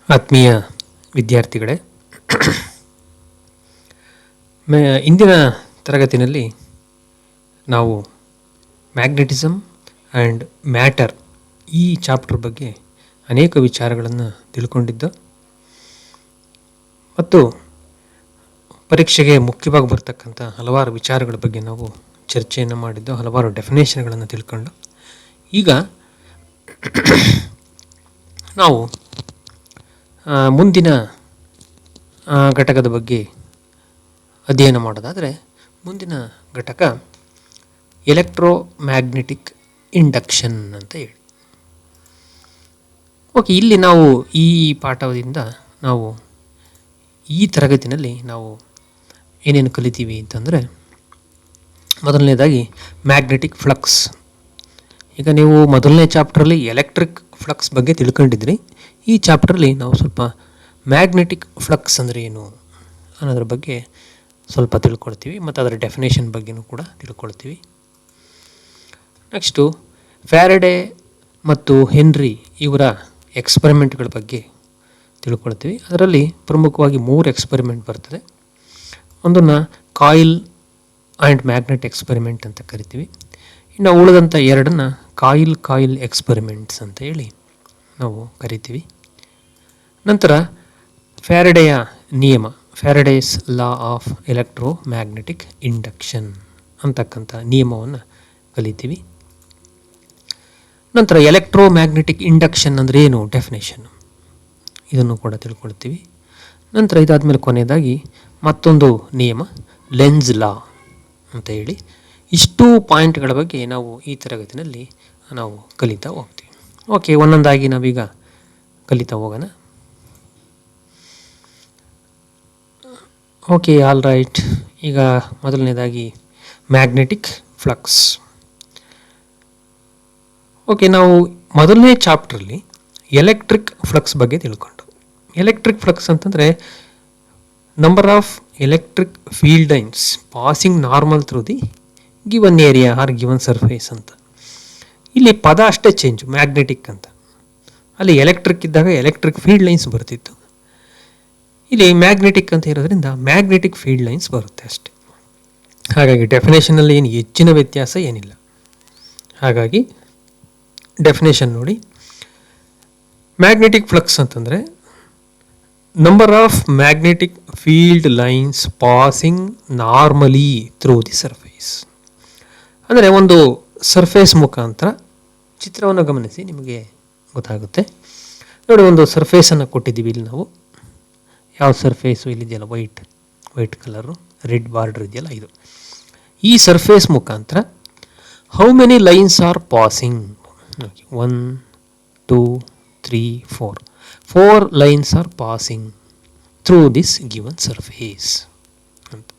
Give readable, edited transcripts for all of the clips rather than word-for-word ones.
ಆತ್ಮೀಯ ವಿದ್ಯಾರ್ಥಿಗಳೇ, ಇಂದಿನ ತರಗತಿಯಲ್ಲಿ ನಾವು ಮ್ಯಾಗ್ನೆಟಿಸಮ್ ಆ್ಯಂಡ್ ಮ್ಯಾಟರ್ ಈ ಚಾಪ್ಟರ್ ಬಗ್ಗೆ ಅನೇಕ ವಿಚಾರಗಳನ್ನು ತಿಳ್ಕೊಂಡಿದ್ದು ಮತ್ತು ಪರೀಕ್ಷೆಗೆ ಮುಖ್ಯವಾಗಿ ಬರ್ತಕ್ಕಂಥ ಹಲವಾರು ವಿಚಾರಗಳ ಬಗ್ಗೆ ನಾವು ಚರ್ಚೆಯನ್ನು ಮಾಡಿದ್ದು, ಹಲವಾರು ಡೆಫಿನೇಷನ್ಗಳನ್ನು ತಿಳ್ಕೊಂಡು ಈಗ ನಾವು ಮುಂದಿನ ಘಟಕದ ಬಗ್ಗೆ ಅಧ್ಯಯನ ಮಾಡೋದಾದರೆ, ಮುಂದಿನ ಘಟಕ ಎಲೆಕ್ಟ್ರೋಮ್ಯಾಗ್ನೆಟಿಕ್ ಇಂಡಕ್ಷನ್ ಅಂತ ಹೇಳಿ. ಓಕೆ, ಇಲ್ಲಿ ನಾವು ಈ ಪಾಠದಿಂದ ನಾವು ಈ ತರಗತಿಯಲ್ಲಿ ನಾವು ಏನೇನು ಕಲಿತೀವಿ ಅಂತಂದರೆ, ಮೊದಲನೇದಾಗಿ ಮ್ಯಾಗ್ನೆಟಿಕ್ ಫ್ಲಕ್ಸ್. ಈಗ ನೀವು ಮೊದಲನೇ ಚಾಪ್ಟ್ರಲ್ಲಿ ಎಲೆಕ್ಟ್ರಿಕ್ ಫ್ಲಕ್ಸ್ ಬಗ್ಗೆ ತಿಳ್ಕೊಂಡಿದ್ರಿ. ಈ ಚಾಪ್ಟ್ರಲ್ಲಿ ನಾವು ಸ್ವಲ್ಪ ಮ್ಯಾಗ್ನೆಟಿಕ್ ಫ್ಲಕ್ಸ್ ಅಂದರೆ ಏನು ಅನ್ನೋದ್ರ ಬಗ್ಗೆ ಸ್ವಲ್ಪ ತಿಳ್ಕೊಳ್ತೀವಿ ಮತ್ತು ಅದರ ಡೆಫಿನೇಷನ್ ಬಗ್ಗೆನೂ ಕೂಡ ತಿಳ್ಕೊಳ್ತೀವಿ. ನೆಕ್ಸ್ಟು ಫ್ಯಾರಡೆ ಮತ್ತು ಹೆನ್ರಿ ಇವರ ಎಕ್ಸ್ಪರಿಮೆಂಟ್ಗಳ ಬಗ್ಗೆ ತಿಳ್ಕೊಳ್ತೀವಿ. ಅದರಲ್ಲಿ ಪ್ರಮುಖವಾಗಿ 3 ಎಕ್ಸ್ಪರಿಮೆಂಟ್ ಬರ್ತದೆ. ಒಂದನ್ನು ಕಾಯಿಲ್ ಆ್ಯಂಡ್ ಮ್ಯಾಗ್ನೆಟ್ ಎಕ್ಸ್ಪರಿಮೆಂಟ್ ಅಂತ ಕರಿತೀವಿ. ಇನ್ನು ಉಳಿದಂಥ 2 ಕಾಯಿಲ್ ಎಕ್ಸ್ಪರಿಮೆಂಟ್ಸ್ ಅಂತ ಹೇಳಿ ನಾವು ಕರಿತೀವಿ. ನಂತರ ಫ್ಯಾರಡೆಯ ನಿಯಮ, Faraday's law of electromagnetic induction ಅಂತಕ್ಕಂಥ ನಿಯಮವನ್ನು ಕಲಿತೀವಿ. ನಂತರ ಎಲೆಕ್ಟ್ರೋಮ್ಯಾಗ್ನೆಟಿಕ್ ಇಂಡಕ್ಷನ್ ಅಂದರೆ ಏನು, ಡೆಫಿನೇಷನ್, ಇದನ್ನು ಕೂಡ ತಿಳ್ಕೊಳ್ತೀವಿ. ನಂತರ ಇದಾದಮೇಲೆ ಕೊನೆಯದಾಗಿ ಮತ್ತೊಂದು ನಿಯಮ, ಲೆನ್ಸ್ ಲಾ ಅಂತ ಹೇಳಿ, ಇಷ್ಟು ಪಾಯಿಂಟ್ಗಳ ಬಗ್ಗೆ ನಾವು ಈ ತರಗತಿಯಲ್ಲಿ ನಾವು ಕಲಿತಾ ಹೋಗ್ತೀವಿ. ಓಕೆ, ಒಂದೊಂದಾಗಿ ನಾವೀಗ ಕಲಿತಾ ಹೋಗೋಣ. Okay, all right. ಈಗ ಮೊದಲನೇದಾಗಿ ಮ್ಯಾಗ್ನೆಟಿಕ್ ಫ್ಲಕ್ಸ್. ಓಕೆ, ನಾವು ಮೊದಲನೇ ಚಾಪ್ಟ್ರಲ್ಲಿ ಎಲೆಕ್ಟ್ರಿಕ್ ಫ್ಲಕ್ಸ್ ಬಗ್ಗೆ ತಿಳ್ಕೊಂಡು, ಎಲೆಕ್ಟ್ರಿಕ್ ಫ್ಲಕ್ಸ್ ಅಂತಂದರೆ number of electric field lines passing normal through the given area are given surface ಅಂತ. ಇಲ್ಲಿ ಪದ ಅಷ್ಟೇ ಚೇಂಜು, ಮ್ಯಾಗ್ನೆಟಿಕ್ ಅಂತ. ಅಲ್ಲಿ ಎಲೆಕ್ಟ್ರಿಕ್ ಇದ್ದಾಗ ಎಲೆಕ್ಟ್ರಿಕ್ ಫೀಲ್ಡ್ ಲೈನ್ಸ್ ಬರ್ತಿತ್ತು. ಇಲ್ಲಿ ಮ್ಯಾಗ್ನೆಟಿಕ್ ಅಂತ ಇರೋದ್ರಿಂದ ಮ್ಯಾಗ್ನೆಟಿಕ್ ಫೀಲ್ಡ್ ಲೈನ್ಸ್ ಬರುತ್ತೆ ಅಷ್ಟೆ. ಹಾಗಾಗಿ ಡೆಫಿನೇಷನಲ್ಲಿ ಏನು ಹೆಚ್ಚಿನ ವ್ಯತ್ಯಾಸ ಏನಿಲ್ಲ. ಹಾಗಾಗಿ ಡೆಫಿನೇಷನ್ ನೋಡಿ, ಮ್ಯಾಗ್ನೆಟಿಕ್ ಫ್ಲಕ್ಸ್ ಅಂತಂದರೆ number of magnetic field lines passing normally through the surface. ಅಂದರೆ ಒಂದು ಸರ್ಫೇಸ್ ಮುಖಾಂತರ, ಚಿತ್ರವನ್ನು ಗಮನಿಸಿ ನಿಮಗೆ ಗೊತ್ತಾಗುತ್ತೆ. ನೋಡಿ, ಒಂದು ಸರ್ಫೇಸನ್ನು ಕೊಟ್ಟಿದ್ದೀವಿ ಇಲ್ಲಿ ನಾವು. ಯಾವ ಸರ್ಫೇಸು ಇಲ್ಲಿದೆಯಲ್ಲ, ವೈಟ್ ಕಲರು, ರೆಡ್ ಬಾರ್ಡರ್ ಇದೆಯಲ್ಲ, ಇದು. ಈ ಸರ್ಫೇಸ್ ಮುಖಾಂತರ how many lines are passing? 1 2 3 4 lines are passing through this given surface ಅಂತ.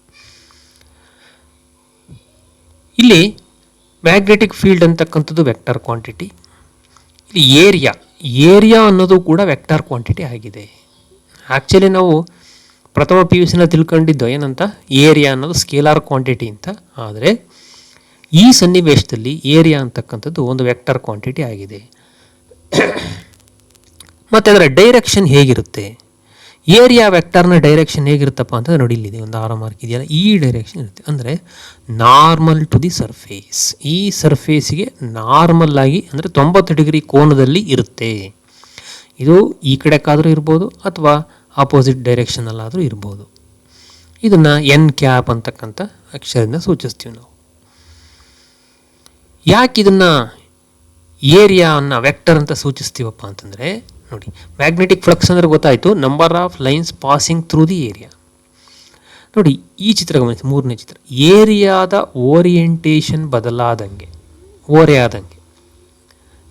ಇಲ್ಲಿ ಮ್ಯಾಗ್ನೆಟಿಕ್ ಫೀಲ್ಡ್ ಅಂತಕ್ಕಂಥದ್ದು ವೆಕ್ಟರ್ ಕ್ವಾಂಟಿಟಿ. ಇಲ್ಲಿ ಏರಿಯಾ ಅನ್ನೋದು ಕೂಡ ವೆಕ್ಟರ್ ಕ್ವಾಂಟಿಟಿ ಆಗಿದೆ. ಆ್ಯಕ್ಚುಲಿ ನಾವು ಪ್ರಥಮ PUC ತಿಳ್ಕೊಂಡಿದ್ದು ಏನಂತ, ಏರಿಯಾ ಅನ್ನೋದು ಸ್ಕೇಲಾರ್ ಕ್ವಾಂಟಿಟಿ ಅಂತ. ಆದರೆ ಈ ಸನ್ನಿವೇಶದಲ್ಲಿ ಏರಿಯಾ ಅಂತಕ್ಕಂಥದ್ದು ಒಂದು ವೆಕ್ಟರ್ ಕ್ವಾಂಟಿಟಿ ಆಗಿದೆ. ಮತ್ತು ಅದರ ಡೈರೆಕ್ಷನ್ ಹೇಗಿರುತ್ತೆ, ಏರಿಯಾ ವೆಕ್ಟರ್ನ ಡೈರೆಕ್ಷನ್ ಹೇಗಿರುತ್ತಪ್ಪ ಅಂತ ನೋಡಿ, ಇಲ್ಲಿದೆ ಒಂದು ಆರೋ ಮಾರ್ಕ್ ಇದೆಯಲ್ಲ, ಈ ಡೈರೆಕ್ಷನ್ ಇರುತ್ತೆ. ಅಂದರೆ ನಾರ್ಮಲ್ ಟು ದಿ ಸರ್ಫೇಸ್, ಈ ಸರ್ಫೇಸಿಗೆ ನಾರ್ಮಲ್ ಆಗಿ ಅಂದರೆ 90 ಡಿಗ್ರಿ ಕೋನದಲ್ಲಿ ಇರುತ್ತೆ. ಇದು ಈ ಕಡೆಕ್ಕಾದರೂ ಇರ್ಬೋದು ಅಥವಾ ಆಪೋಸಿಟ್ ಡೈರೆಕ್ಷನಲ್ಲಾದರೂ ಇರ್ಬೋದು. ಇದನ್ನು ಎನ್ ಕ್ಯಾಪ್ ಅಂತಕ್ಕಂಥ ಅಕ್ಷರದಿಂದ ಸೂಚಿಸ್ತೀವಿ ನಾವು. ಯಾಕೆ ಇದನ್ನು ಏರಿಯಾವನ್ನು ವೆಕ್ಟರ್ ಅಂತ ಸೂಚಿಸ್ತೀವಪ್ಪ ಅಂತಂದರೆ, ನೋಡಿ, ಮ್ಯಾಗ್ನೆಟಿಕ್ ಫ್ಲಕ್ಸ್ ಅಂದರೆ ಗೊತ್ತಾಯಿತು, number of lines passing through the area. ನೋಡಿ, ಈ ಚಿತ್ರ ಗಮನಿಸಿ, 3ನೇ ಚಿತ್ರ. ಏರಿಯಾದ ಓರಿಯೆಂಟೇಷನ್ ಬದಲಾದಂಗೆ, ಓರೆಯಾದಂಗೆ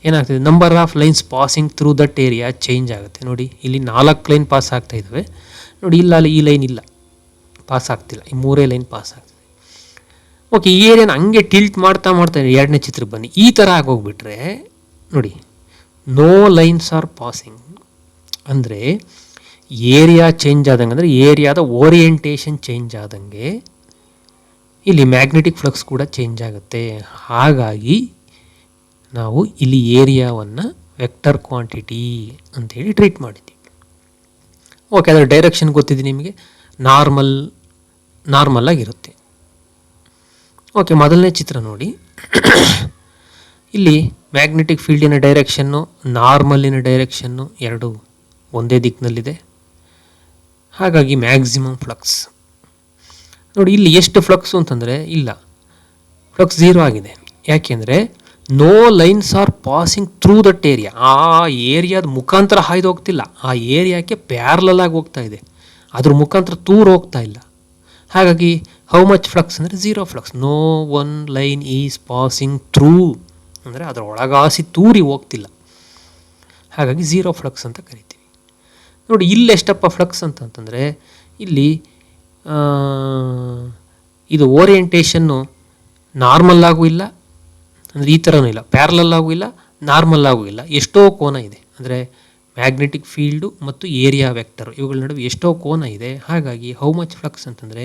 ಏನಾಗ್ತದೆ, number of lines passing through that area change ಆಗುತ್ತೆ. ನೋಡಿ, ಇಲ್ಲಿ 4 ಲೈನ್ ಪಾಸ್ ಆಗ್ತಾ ಇದ್ದಾವೆ. ನೋಡಿ, ಇಲ್ಲಿ ಈ ಲೈನ್ ಇಲ್ಲ, ಪಾಸ್ ಆಗ್ತಿಲ್ಲ, ಈ 3 ಲೈನ್ ಪಾಸ್ ಆಗ್ತದೆ. ಓಕೆ, ಈ ಏರಿಯಾನ ಹಂಗೆ ಟಿಲ್ಟ್ ಮಾಡ್ತಾ 2ನೇ ಚಿತ್ರಕ್ಕೆ ಬನ್ನಿ. ಈ ಥರ ಆಗೋಗ್ಬಿಟ್ರೆ ನೋಡಿ, ನೋ ಲೈನ್ಸ್ ಆರ್ ಪಾಸಿಂಗ್. ಅಂದರೆ ಏರಿಯಾ ಚೇಂಜ್ ಆದಂಗೆ, ಅಂದರೆ ಏರಿಯಾದ ಓರಿಯೆಂಟೇಷನ್ ಚೇಂಜ್ ಆದಂಗೆ ಇಲ್ಲಿ ಮ್ಯಾಗ್ನೆಟಿಕ್ ಫ್ಲಕ್ಸ್ ಕೂಡ ಚೇಂಜ್ ಆಗುತ್ತೆ. ಹಾಗಾಗಿ ನಾವು ಇಲ್ಲಿ ಏರಿಯಾವನ್ನು ವೆಕ್ಟರ್ ಕ್ವಾಂಟಿಟಿ ಅಂತೇಳಿ ಟ್ರೀಟ್ ಮಾಡಿದ್ದೀವಿ. ಓಕೆ, ಅದರ ಡೈರೆಕ್ಷನ್ ಗೊತ್ತಿದೆ ನಿಮಗೆ, ನಾರ್ಮಲ್ ಆಗಿರುತ್ತೆ. ಓಕೆ, ಮೊದಲನೇ ಚಿತ್ರ ನೋಡಿ. ಇಲ್ಲಿ ಮ್ಯಾಗ್ನೆಟಿಕ್ ಫೀಲ್ಡಿನ ಡೈರೆಕ್ಷನ್ನು, ನಾರ್ಮಲ್ಲಿನ ಡೈರೆಕ್ಷನ್ನು ಎರಡು ಒಂದೇ ದಿಕ್ಕಿನಲ್ಲಿದೆ. ಹಾಗಾಗಿ ಮ್ಯಾಕ್ಸಿಮಮ್ ಫ್ಲಕ್ಸ್ ನೋಡಿ. ಇಲ್ಲಿ ಎಷ್ಟು ಫ್ಲಕ್ಸು ಅಂತಂದರೆ ಇಲ್ಲ, ಫ್ಲಕ್ಸ್ 0 ಆಗಿದೆ. ಯಾಕೆಂದರೆ no lines are passing through that area. ಆ ಏರಿಯಾದ ಮುಖಾಂತರ ಹಾಯ್ದು ಹೋಗ್ತಿಲ್ಲ, ಆ ಏರಿಯಾಕ್ಕೆ ಪ್ಯಾರಲಲ್ ಆಗಿ ಹೋಗ್ತಾ ಇದೆ, ಅದ್ರ ಮುಖಾಂತರ ಹೋಗ್ತಾ ಇಲ್ಲ. ಹಾಗಾಗಿ ಹೌ ಮಚ್ ಫ್ಲಕ್ಸ್ ಅಂದರೆ 0 flux. No one line is passing through ಅಂದರೆ ಅದರ ಒಳಗಾಸಿ ತೂರಿ ಹೋಗ್ತಿಲ್ಲ, ಹಾಗಾಗಿ 0 ಫ್ಲಕ್ಸ್ ಅಂತ ಕರಿತೀವಿ. ನೋಡಿ ಇಲ್ಲಿ ಎಷ್ಟಪ್ಪ ಫ್ಲಕ್ಸ್ ಅಂತಂದರೆ, ಇಲ್ಲಿ ಇದು ಓರಿಯೆಂಟೇಷನ್ನು ನಾರ್ಮಲ್ಲಾಗೂ ಇಲ್ಲ, ಅಂದರೆ ಈ ಥರನೂ ಇಲ್ಲ, ಪ್ಯಾರಲಲ್ಲಾಗೂ ಇಲ್ಲ, ನಾರ್ಮಲ್ಲಾಗೂ ಇಲ್ಲ, ಎಷ್ಟೋ ಕೋನ ಇದೆ. ಅಂದರೆ ಮ್ಯಾಗ್ನೆಟಿಕ್ ಫೀಲ್ಡು ಮತ್ತು ಏರಿಯಾ ವೆಕ್ಟರ್ ಇವುಗಳ ನಡುವೆ ಎಷ್ಟೋ ಕೋನ ಇದೆ. ಹಾಗಾಗಿ ಹೌ ಮಚ್ ಫ್ಲಕ್ಸ್ ಅಂತಂದರೆ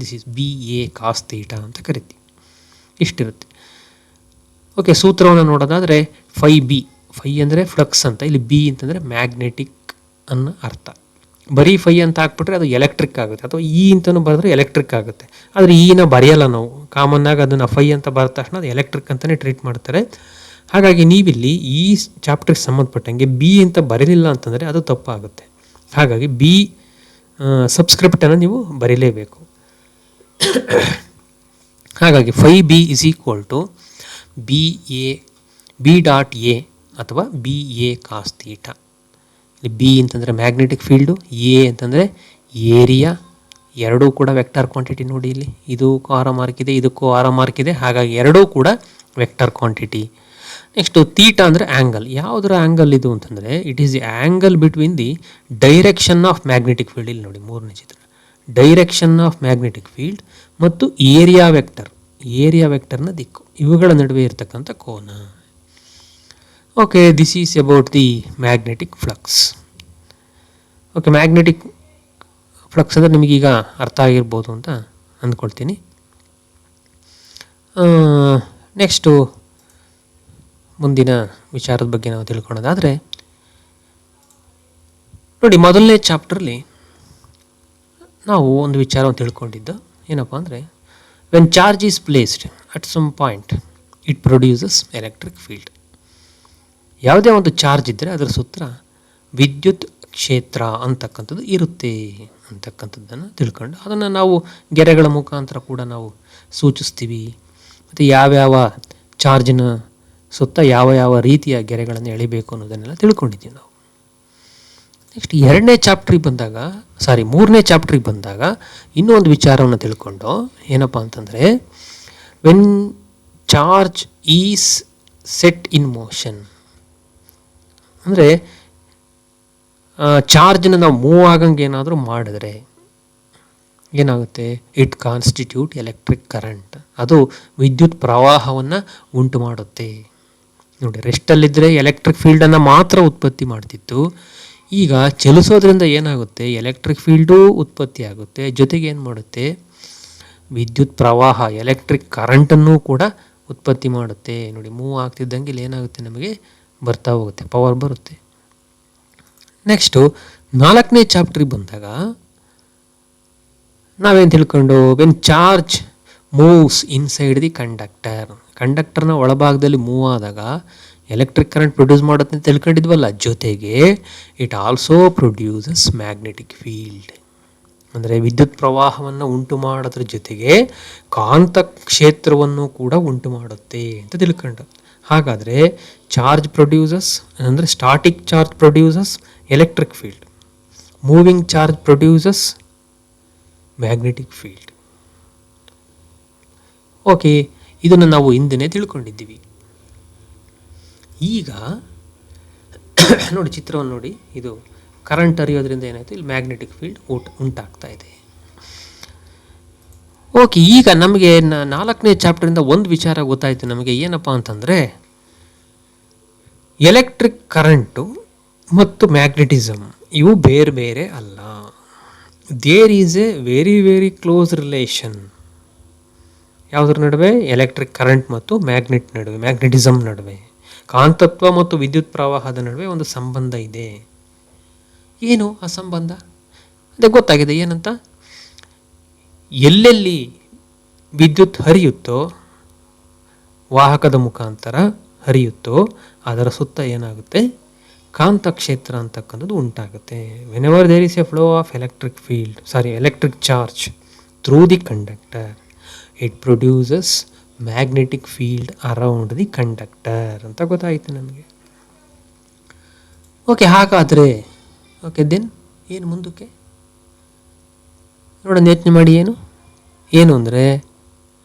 ದಿಸ್ ಈಸ್ BA cos θ ಅಂತ ಕರಿತೀವಿ. ಇಷ್ಟಿರುತ್ತೆ. ಓಕೆ, ಸೂತ್ರವನ್ನು ನೋಡೋದಾದರೆ φB, ಫೈ ಅಂದರೆ ಫ್ಲಕ್ಸ್ ಅಂತ, ಇಲ್ಲಿ B ಅಂತಂದರೆ ಮ್ಯಾಗ್ನೆಟಿಕ್ ಅನ್ನೋ ಅರ್ಥ. ಬರೀ ಫೈ ಅಂತ ಹಾಕ್ಬಿಟ್ರೆ ಅದು ಎಲೆಕ್ಟ್ರಿಕ್ ಆಗುತ್ತೆ, ಅಥವಾ ಅಂತಲೂ ಬರೆದ್ರೆ ಎಲೆಕ್ಟ್ರಿಕ್ ಆಗುತ್ತೆ. ಆದರೆ ಈನ ಬರೆಯಲ್ಲ ನಾವು, ಕಾಮನ್ನಾಗಿ ಅದನ್ನು ಫೈ ಅಂತ ಬರೆದ ತಕ್ಷಣ ಅದು ಎಲೆಕ್ಟ್ರಿಕ್ ಅಂತಲೇ ಟ್ರೀಟ್ ಮಾಡ್ತಾರೆ. ಹಾಗಾಗಿ ನೀವಿಲ್ಲಿ ಈ ಚಾಪ್ಟರ್ಗೆ ಸಂಬಂಧಪಟ್ಟಂಗೆ B ಅಂತ ಬರೀಲಿಲ್ಲ ಅಂತಂದರೆ ಅದು ತಪ್ಪಾಗುತ್ತೆ. ಹಾಗಾಗಿ B ಸಬ್ಸ್ಕ್ರಿಪ್ಟನ್ನು ನೀವು ಬರೀಲೇಬೇಕು. ಹಾಗಾಗಿ φB is equal to B.A ಅಥವಾ BA cos θ. ಇಲ್ಲಿ B ಅಂತಂದರೆ ಮ್ಯಾಗ್ನೆಟಿಕ್ ಫೀಲ್ಡು, A ಅಂತಂದರೆ ಏರಿಯಾ, ಎರಡೂ ಕೂಡ ವೆಕ್ಟರ್ ಕ್ವಾಂಟಿಟಿ. ನೋಡಿ ಇಲ್ಲಿ ಇದಕ್ಕೂ ಆರ ಮಾರ್ಕ್ ಇದೆ, ಇದಕ್ಕೂ ಆರ ಮಾರ್ಕ್ ಇದೆ, ಹಾಗಾಗಿ ಎರಡೂ ಕೂಡ ವೆಕ್ಟರ್ ಕ್ವಾಂಟಿಟಿ. ನೆಕ್ಸ್ಟು θ ಅಂದರೆ ಆ್ಯಂಗಲ್. ಯಾವುದರ ಆ್ಯಂಗಲ್ ಇದು ಅಂತಂದರೆ it is the angle between the direction of magnetic field. ಇಲ್ಲಿ ನೋಡಿ ಮೂರನೇ ಚಿತ್ರ, ಡೈರೆಕ್ಷನ್ ಆಫ್ ಮ್ಯಾಗ್ನೆಟಿಕ್ ಫೀಲ್ಡ್ ಮತ್ತು ಏರಿಯಾ ವೆಕ್ಟರ್ನ ದಿಕ್ಕು, ಇವುಗಳ ನಡುವೆ ಇರತಕ್ಕಂಥ ಕೋನ. Okay, this is about the magnetic flux. Okay, magnetic flux ಅಂದರೆ ನಿಮಗೀಗ ಅರ್ಥ ಆಗಿರ್ಬೋದು ಅಂತ ಅಂದ್ಕೊಳ್ತೀನಿ. ನೆಕ್ಸ್ಟು ಮುಂದಿನ ವಿಚಾರದ ಬಗ್ಗೆ ನಾವು ತಿಳ್ಕೊಳ್ಳೋದಾದರೆ ನೋಡಿ, ಮೊದಲನೇ ಚಾಪ್ಟ್ರಲ್ಲಿ ನಾವು ಒಂದು ವಿಚಾರವನ್ನು ತಿಳ್ಕೊಂಡಿದ್ದು ಏನಪ್ಪ ಅಂದರೆ, when charge is placed at some point it produces electric field. ಯಾವುದೇ ಒಂದು ಚಾರ್ಜ್ ಇದ್ದರೆ ಅದರ ಸುತ್ತ ವಿದ್ಯುತ್ ಕ್ಷೇತ್ರ ಅಂತಕ್ಕಂಥದ್ದು ಇರುತ್ತೆ ಅಂತಕ್ಕಂಥದ್ದನ್ನು ತಿಳ್ಕೊಂಡು ಅದನ್ನು ನಾವು ಗೆರೆಗಳ ಮುಖಾಂತರ ಕೂಡ ನಾವು ಸೂಚಿಸ್ತೀವಿ. ಮತ್ತು ಯಾವ್ಯಾವ ಚಾರ್ಜಿನ ಸುತ್ತ ಯಾವ ರೀತಿಯ ಗೆರೆಗಳನ್ನು ಎಳಿಬೇಕು ಅನ್ನೋದನ್ನೆಲ್ಲ ತಿಳ್ಕೊಂಡಿದ್ದೀವಿ ನಾವು. ನೆಕ್ಸ್ಟ್ ಮೂರನೇ ಚಾಪ್ಟ್ರಿಗೆ ಬಂದಾಗ ಇನ್ನೂ ಒಂದು ವಿಚಾರವನ್ನು ತಿಳ್ಕೊಂಡು ಏನಪ್ಪ ಅಂತಂದರೆ, when charge is set in motion ಅಂದರೆ ಚಾರ್ಜನ್ನು ನಾವು ಮೂವ್ ಆಗಂಗೆ ಏನಾದರೂ ಮಾಡಿದ್ರೆ ಏನಾಗುತ್ತೆ, ಇಟ್ ಕಾನ್ಸ್ಟಿಟ್ಯೂಟ್ ಎಲೆಕ್ಟ್ರಿಕ್ ಕರೆಂಟ್. ಅದು ವಿದ್ಯುತ್ ಪ್ರವಾಹವನ್ನು ಉಂಟು ಮಾಡುತ್ತೆ. ನೋಡಿ, ರೆಸ್ಟಲ್ಲಿದ್ದರೆ ಎಲೆಕ್ಟ್ರಿಕ್ ಫೀಲ್ಡನ್ನು ಮಾತ್ರ ಉತ್ಪತ್ತಿ ಮಾಡ್ತಿತ್ತು. ಈಗ ಚಲಿಸೋದ್ರಿಂದ ಏನಾಗುತ್ತೆ, ಎಲೆಕ್ಟ್ರಿಕ್ ಫೀಲ್ಡೂ ಉತ್ಪತ್ತಿ ಆಗುತ್ತೆ, ಜೊತೆಗೆ ಏನು ಮಾಡುತ್ತೆ, ವಿದ್ಯುತ್ ಪ್ರವಾಹ ಎಲೆಕ್ಟ್ರಿಕ್ ಕರೆಂಟನ್ನು ಕೂಡ ಉತ್ಪತ್ತಿ ಮಾಡುತ್ತೆ. ನೋಡಿ, ಮೂವ್ ಆಗ್ತಿದ್ದಂಗೆ ಇಲ್ಲಿ ಏನಾಗುತ್ತೆ, ನಮಗೆ ಬರ್ತಾ ಹೋಗುತ್ತೆ, ಪವರ್ ಬರುತ್ತೆ. ನೆಕ್ಸ್ಟು 4ನೇ ಚಾಪ್ಟ್ರಿಗೆ ಬಂದಾಗ ನಾವೇನು ತಿಳ್ಕೊಂಡು, when charge moves inside the ಕಂಡಕ್ಟರ್ನ ಒಳಭಾಗದಲ್ಲಿ ಮೂವ್ ಆದಾಗ ಎಲೆಕ್ಟ್ರಿಕ್ ಕರೆಂಟ್ ಪ್ರೊಡ್ಯೂಸ್ ಮಾಡುತ್ತೆ ಅಂತ ತಿಳ್ಕೊಂಡಿದ್ವಲ್ಲ, ಜೊತೆಗೆ it also produces magnetic field ಅಂದರೆ ವಿದ್ಯುತ್ ಪ್ರವಾಹವನ್ನು ಉಂಟು ಮಾಡೋದ್ರ ಜೊತೆಗೆ ಕಾಂತ ಕ್ಷೇತ್ರವನ್ನು ಕೂಡ ಉಂಟು ಮಾಡುತ್ತೆ ಅಂತ ತಿಳ್ಕೊಂಡು. ಹಾಗಾದರೆ ಚಾರ್ಜ್ ಪ್ರೊಡ್ಯೂಸಸ್ ಅಂದರೆ static charge produces electric field, moving charge produces magnetic field. Okay, ಇದನ್ನು ನಾವು ಹಿಂದೆನೇ ತಿಳ್ಕೊಂಡಿದ್ದೀವಿ. ಈಗ ನೋಡಿ, ಚಿತ್ರವನ್ನು ನೋಡಿ, ಇದು ಕರೆಂಟ್ ಹರಿಯೋದ್ರಿಂದ ಏನಾಯಿತು, ಇಲ್ಲಿ ಮ್ಯಾಗ್ನೆಟಿಕ್ ಫೀಲ್ಡ್ ಉಂಟಾಗ್ತಾ ಇದೆ. ಓಕೆ, ಈಗ ನಮಗೆ 4ನೇ ಚಾಪ್ಟರಿಂದ ಒಂದು ವಿಚಾರ ಗೊತ್ತಾಯಿತು ನಮಗೆ. ಏನಪ್ಪ ಅಂತಂದರೆ, ಎಲೆಕ್ಟ್ರಿಕ್ ಕರೆಂಟು ಮತ್ತು ಮ್ಯಾಗ್ನೆಟಿಸಮ್ ಇವು ಬೇರೆ ಬೇರೆ ಅಲ್ಲ. There is a very very close relation. ಯಾವುದ್ರ ನಡುವೆ, ಎಲೆಕ್ಟ್ರಿಕ್ ಕರೆಂಟ್ ಮತ್ತು ಮ್ಯಾಗ್ನೆಟಿಸಮ್ ನಡುವೆ, ಕಾಂತತ್ವ ಮತ್ತು ವಿದ್ಯುತ್ ಪ್ರವಾಹದ ನಡುವೆ ಒಂದು ಸಂಬಂಧ ಇದೆ. ಏನು ಆ ಸಂಬಂಧ? ಅದೇ ಗೊತ್ತಾಗಿದೆ ಏನಂತ, ಎಲ್ಲೆಲ್ಲಿ ವಿದ್ಯುತ್ ಹರಿಯುತ್ತೋ, ವಾಹಕದ ಮುಖಾಂತರ ಹರಿಯುತ್ತೋ ಅದರ ಸುತ್ತ ಏನಾಗುತ್ತೆ, ಕಾಂತಕ್ಷೇತ್ರ ಅಂತಕ್ಕಂಥದ್ದು ಉಂಟಾಗುತ್ತೆ. Whenever there is a flow of electric charge through the conductor, it produces magnetic field around the conductor ಅಂತ ಗೊತ್ತಾಯಿತು ನಮಗೆ. ಓಕೆ, ಹಾಗಾದರೆ ದೆನ್ ಏನು ಮುಂದಕ್ಕೆ ನೋಡೋಣ, ಯೋಚನೆ ಮಾಡಿ. ಏನು ಅಂದರೆ,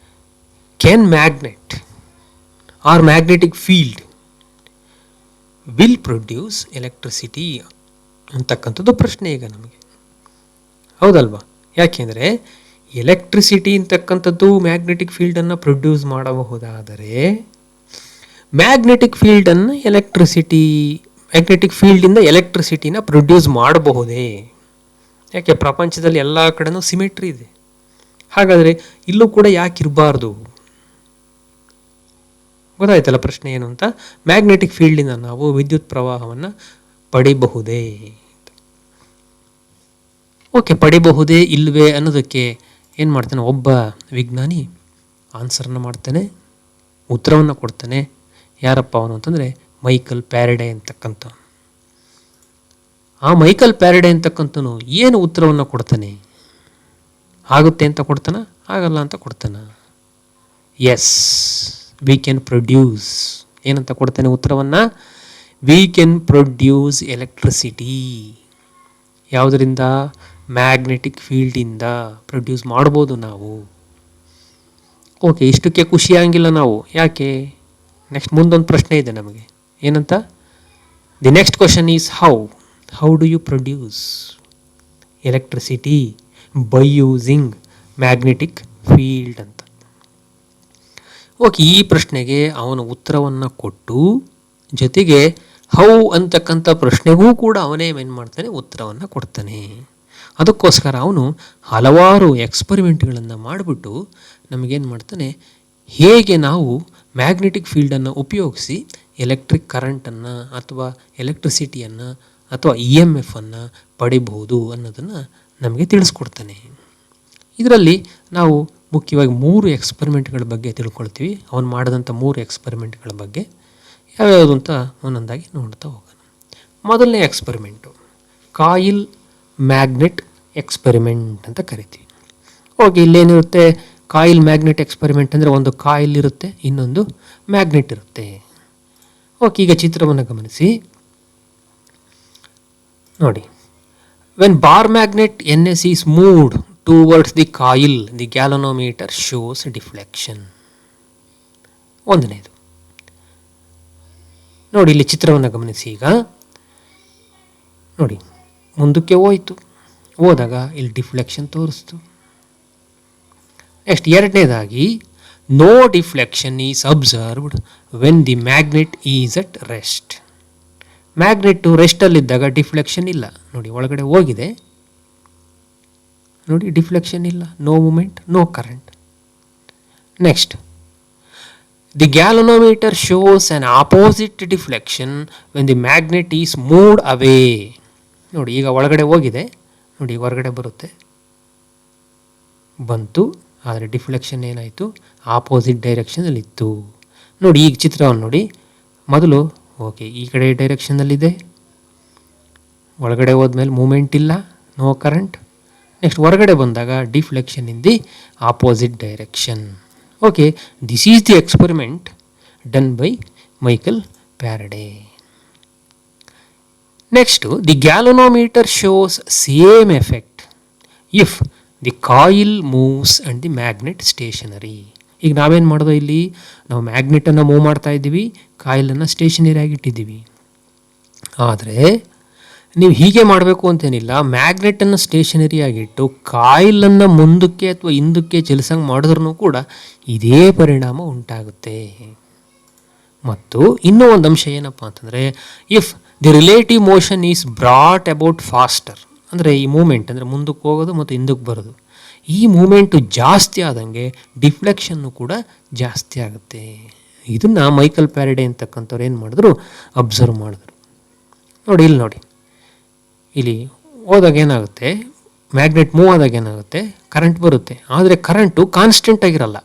can magnet or magnetic field will produce electricity ಅಂತಕ್ಕಂಥದ್ದು ಪ್ರಶ್ನೆ ಈಗ ನಮಗೆ, ಹೌದಲ್ವಾ? ಯಾಕೆಂದರೆ ಎಲೆಕ್ಟ್ರಿಸಿಟಿ ಅಂತಕ್ಕಂಥದ್ದು ಮ್ಯಾಗ್ನೆಟಿಕ್ ಫೀಲ್ಡನ್ನು ಪ್ರೊಡ್ಯೂಸ್ ಮಾಡಬಹುದಾದರೆ ಮ್ಯಾಗ್ನೆಟಿಕ್ ಫೀಲ್ಡಿಂದ ಎಲೆಕ್ಟ್ರಿಸಿಟಿನ ಪ್ರೊಡ್ಯೂಸ್ ಮಾಡಬಹುದೇ? ಯಾಕೆ ಪ್ರಪಂಚದಲ್ಲಿ ಎಲ್ಲ ಕಡೆನೂ ಸಿಮೆಟ್ರಿ ಇದೆ, ಹಾಗಾದರೆ ಇಲ್ಲೂ ಕೂಡ ಯಾಕಿರಬಾರ್ದು? ಗೊತ್ತಾಯ್ತಲ್ಲ ಪ್ರಶ್ನೆ ಏನು ಅಂತ. ಮ್ಯಾಗ್ನೆಟಿಕ್ ಫೀಲ್ಡಿಂದ ನಾವು ವಿದ್ಯುತ್ ಪ್ರವಾಹವನ್ನು ಪಡಿಬಹುದೇ? ಓಕೆ, ಪಡಿಬಹುದೇ ಇಲ್ವೇ ಅನ್ನೋದಕ್ಕೆ ಏನು ಮಾಡ್ತಾನೆ, ಒಬ್ಬ ವಿಜ್ಞಾನಿ ಆನ್ಸರನ್ನು ಮಾಡ್ತಾನೆ, ಉತ್ತರವನ್ನು ಕೊಡ್ತಾನೆ. ಯಾರಪ್ಪ ಅವನು ಅಂತಂದರೆ ಮೈಕಲ್ ಫ್ಯಾರಡೆ ಅಂತಕ್ಕಂಥ. ಆ ಮೈಕಲ್ ಫ್ಯಾರಡೆ ಅಂತಕ್ಕಂಥನು ಏನು ಉತ್ತರವನ್ನು ಕೊಡ್ತಾನೆ? ಆಗುತ್ತೆ ಅಂತ ಕೊಡ್ತಾನ, ಆಗಲ್ಲ ಅಂತ ಕೊಡ್ತಾನ? ಎಸ್, ವಿ ಕ್ಯಾನ್ ಪ್ರೊಡ್ಯೂಸ್, ಏನಂತ ಕೊಡ್ತಾನೆ ಉತ್ತರವನ್ನು? We can produce electricity. ಯಾವುದರಿಂದ? ಮ್ಯಾಗ್ನೆಟಿಕ್ ಫೀಲ್ಡಿಂದ ಪ್ರೊಡ್ಯೂಸ್ ಮಾಡ್ಬೋದು ನಾವು. ಓಕೆ, ಇಷ್ಟಕ್ಕೆ ಖುಷಿಯಾಗಿಲ್ಲ ನಾವು. ಯಾಕೆ? ನೆಕ್ಸ್ಟ್ ಮುಂದೊಂದು ಪ್ರಶ್ನೆ ಇದೆ ನಮಗೆ. ಏನಂತ? The next question is how do you produce electricity by using magnetic field ಅಂತ. ಓಕೆ, ಈ ಪ್ರಶ್ನೆಗೆ ಅವನ ಉತ್ತರವನ್ನು ಕೊಟ್ಟು ಜೊತೆಗೆ ಹೌ ಅಂತಕ್ಕಂಥ ಪ್ರಶ್ನೆಗೂ ಕೂಡ ಅವನೇ ಏನು ಮಾಡ್ತಾನೆ, ಉತ್ತರವನ್ನು ಕೊಡ್ತಾನೆ. ಅದಕ್ಕೋಸ್ಕರ ಅವನು ಹಲವಾರು ಎಕ್ಸ್ಪರಿಮೆಂಟ್ಗಳನ್ನು ಮಾಡಿಬಿಟ್ಟು ನಮಗೇನು ಮಾಡ್ತಾನೆ, ಹೇಗೆ ನಾವು ಮ್ಯಾಗ್ನೆಟಿಕ್ ಫೀಲ್ಡನ್ನು ಉಪಯೋಗಿಸಿ ಎಲೆಕ್ಟ್ರಿಕ್ ಕರೆಂಟನ್ನು ಅಥವಾ ಎಲೆಕ್ಟ್ರಿಸಿಟಿಯನ್ನು ಅಥವಾ EMF ಅನ್ನು ಪಡಿಬಹುದು ಅನ್ನೋದನ್ನು ನಮಗೆ ತಿಳಿಸ್ಕೊಡ್ತಾನೆ. ಇದರಲ್ಲಿ ನಾವು ಮುಖ್ಯವಾಗಿ 3 ಎಕ್ಸ್ಪರಿಮೆಂಟ್ಗಳ ಬಗ್ಗೆ ತಿಳ್ಕೊಳ್ತೀವಿ. ಅವನು ಮಾಡಿದಂಥ 3 ಎಕ್ಸ್ಪರಿಮೆಂಟ್ಗಳ ಬಗ್ಗೆ ಯಾವ್ಯಾವುದು ಅಂತ ಒಂದೊಂದಾಗಿ ನೋಡ್ತಾ ಹೋಗೋಣ. ಮೊದಲನೇ ಎಕ್ಸ್ಪರಿಮೆಂಟು ಕಾಯಿಲ್ ಮ್ಯಾಗ್ನೆಟ್ ಎಕ್ಸ್ಪರಿಮೆಂಟ್ ಅಂತ ಕರಿತೀವಿ. ಓಕೆ, ಇಲ್ಲೇನಿರುತ್ತೆ, ಕಾಯಿಲ್ ಮ್ಯಾಗ್ನೆಟ್ ಎಕ್ಸ್ಪರಿಮೆಂಟ್ ಅಂದರೆ ಒಂದು ಕಾಯಿಲ್ ಇರುತ್ತೆ, ಇನ್ನೊಂದು ಮ್ಯಾಗ್ನೆಟ್ ಇರುತ್ತೆ. ಓಕೆ, ಈಗ ಚಿತ್ರವನ್ನು ಗಮನಿಸಿ ನೋಡಿ. When bar magnet NS is moved towards the coil, the galvanometer shows deflection. ಒಂದನೇದು ನೋಡಿ, ಇಲ್ಲಿ ಚಿತ್ರವನ್ನು ಗಮನಿಸಿ. ಈಗ ನೋಡಿ, ಮುಂದಕ್ಕೆ ಹೋದಾಗ ಇಲ್ಲಿ ಡಿಫ್ಲೆಕ್ಷನ್ ತೋರಿಸ್ತು. ನೆಕ್ಸ್ಟ್ ಎರಡನೇದಾಗಿ, no deflection is observed when the magnet is at rest. Magnet ರೆಸ್ಟಲ್ಲಿದ್ದಾಗ ಡಿಫ್ಲೆಕ್ಷನ್ ಇಲ್ಲ. ನೋಡಿ, ಒಳಗಡೆ ಹೋಗಿದೆ, ನೋಡಿ ಡಿಫ್ಲೆಕ್ಷನ್ ಇಲ್ಲ, no movement, no current. Next, the galvanometer shows an opposite deflection when the magnet is moved away. ನೋಡಿ, ಈಗ ಒಳಗಡೆ ಹೋಗಿದೆ, ನೋಡಿ ಹೊರಗಡೆ ಬಂತು, ಆದರೆ ಡಿಫ್ಲೆಕ್ಷನ್ ಏನಾಯಿತು, ಆಪೋಸಿಟ್ ಡೈರೆಕ್ಷನಲ್ಲಿತ್ತು. ನೋಡಿ, ಈಗ ಚಿತ್ರವನ್ನು ನೋಡಿ. ಮೊದಲು ಓಕೆ, ಈ ಕಡೆ ಡೈರೆಕ್ಷನ್ನಲ್ಲಿದೆ, ಒಳಗಡೆ ಹೋದ್ಮೇಲೆ ಮೂಮೆಂಟ್ ಇಲ್ಲ, ನೋ ಕರೆಂಟ್. ನೆಕ್ಸ್ಟ್ ಹೊರಗಡೆ ಬಂದಾಗ deflection in the opposite direction. Okay, this is the experiment done by Michael Faraday. Next, the galvanometer shows same effect if the coil moves and the magnet stationary. ಈಗ ನಾವೇನು ಮಾಡೋದು, ಇಲ್ಲಿ ನಾವು ಮ್ಯಾಗ್ನೆಟನ್ನು move ಮಾಡ್ತಾ ಇದ್ದೀವಿ, ಕಾಯಿಲನ್ನು stationery ಆಗಿಟ್ಟಿದ್ದೀವಿ. ಆದರೆ ನೀವು ಹೀಗೆ ಮಾಡಬೇಕು ಅಂತೇನಿಲ್ಲ. ಮ್ಯಾಗ್ನೆಟನ್ನು ಸ್ಟೇಷನರಿ ಆಗಿಟ್ಟು ಕಾಯಿಲನ್ನು ಮುಂದಕ್ಕೆ ಅಥವಾ ಹಿಂದಕ್ಕೆ ಚಲಿಸಂಗೆ ಮಾಡಿದ್ರೂ ಕೂಡ ಇದೇ ಪರಿಣಾಮ ಉಂಟಾಗುತ್ತೆ. ಮತ್ತು ಇನ್ನೂ ಒಂದು ಅಂಶ ಏನಪ್ಪ ಅಂತಂದರೆ, if the relative motion is brought about faster, ಅಂದರೆ ಈ ಮೂಮೆಂಟ್ ಅಂದರೆ ಮುಂದಕ್ಕೆ ಹೋಗೋದು ಮತ್ತು ಹಿಂದಕ್ಕೆ ಬರೋದು, ಈ ಮೂಮೆಂಟು ಜಾಸ್ತಿ ಆದಂಗೆ ಡಿಫ್ಲೆಕ್ಷನ್ನು ಕೂಡ ಜಾಸ್ತಿ ಆಗುತ್ತೆ. ಇದನ್ನು ಮೈಕಲ್ ಫ್ಯಾರಡೆ ಅಂತಕ್ಕಂಥವ್ರು ಏನು ಮಾಡಿದ್ರು, ಅಬ್ಸರ್ವ್ ಮಾಡಿದ್ರು. ನೋಡಿ, ಇಲ್ಲಿ ಹೋದಾಗ ಏನಾಗುತ್ತೆ, ಮ್ಯಾಗ್ನೆಟ್ ಮೂವ್ ಆದಾಗ ಏನಾಗುತ್ತೆ, ಕರೆಂಟ್ ಬರುತ್ತೆ. ಆದರೆ ಕರೆಂಟು ಕಾನ್ಸ್ಟೆಂಟ್ ಆಗಿರಲ್ಲ,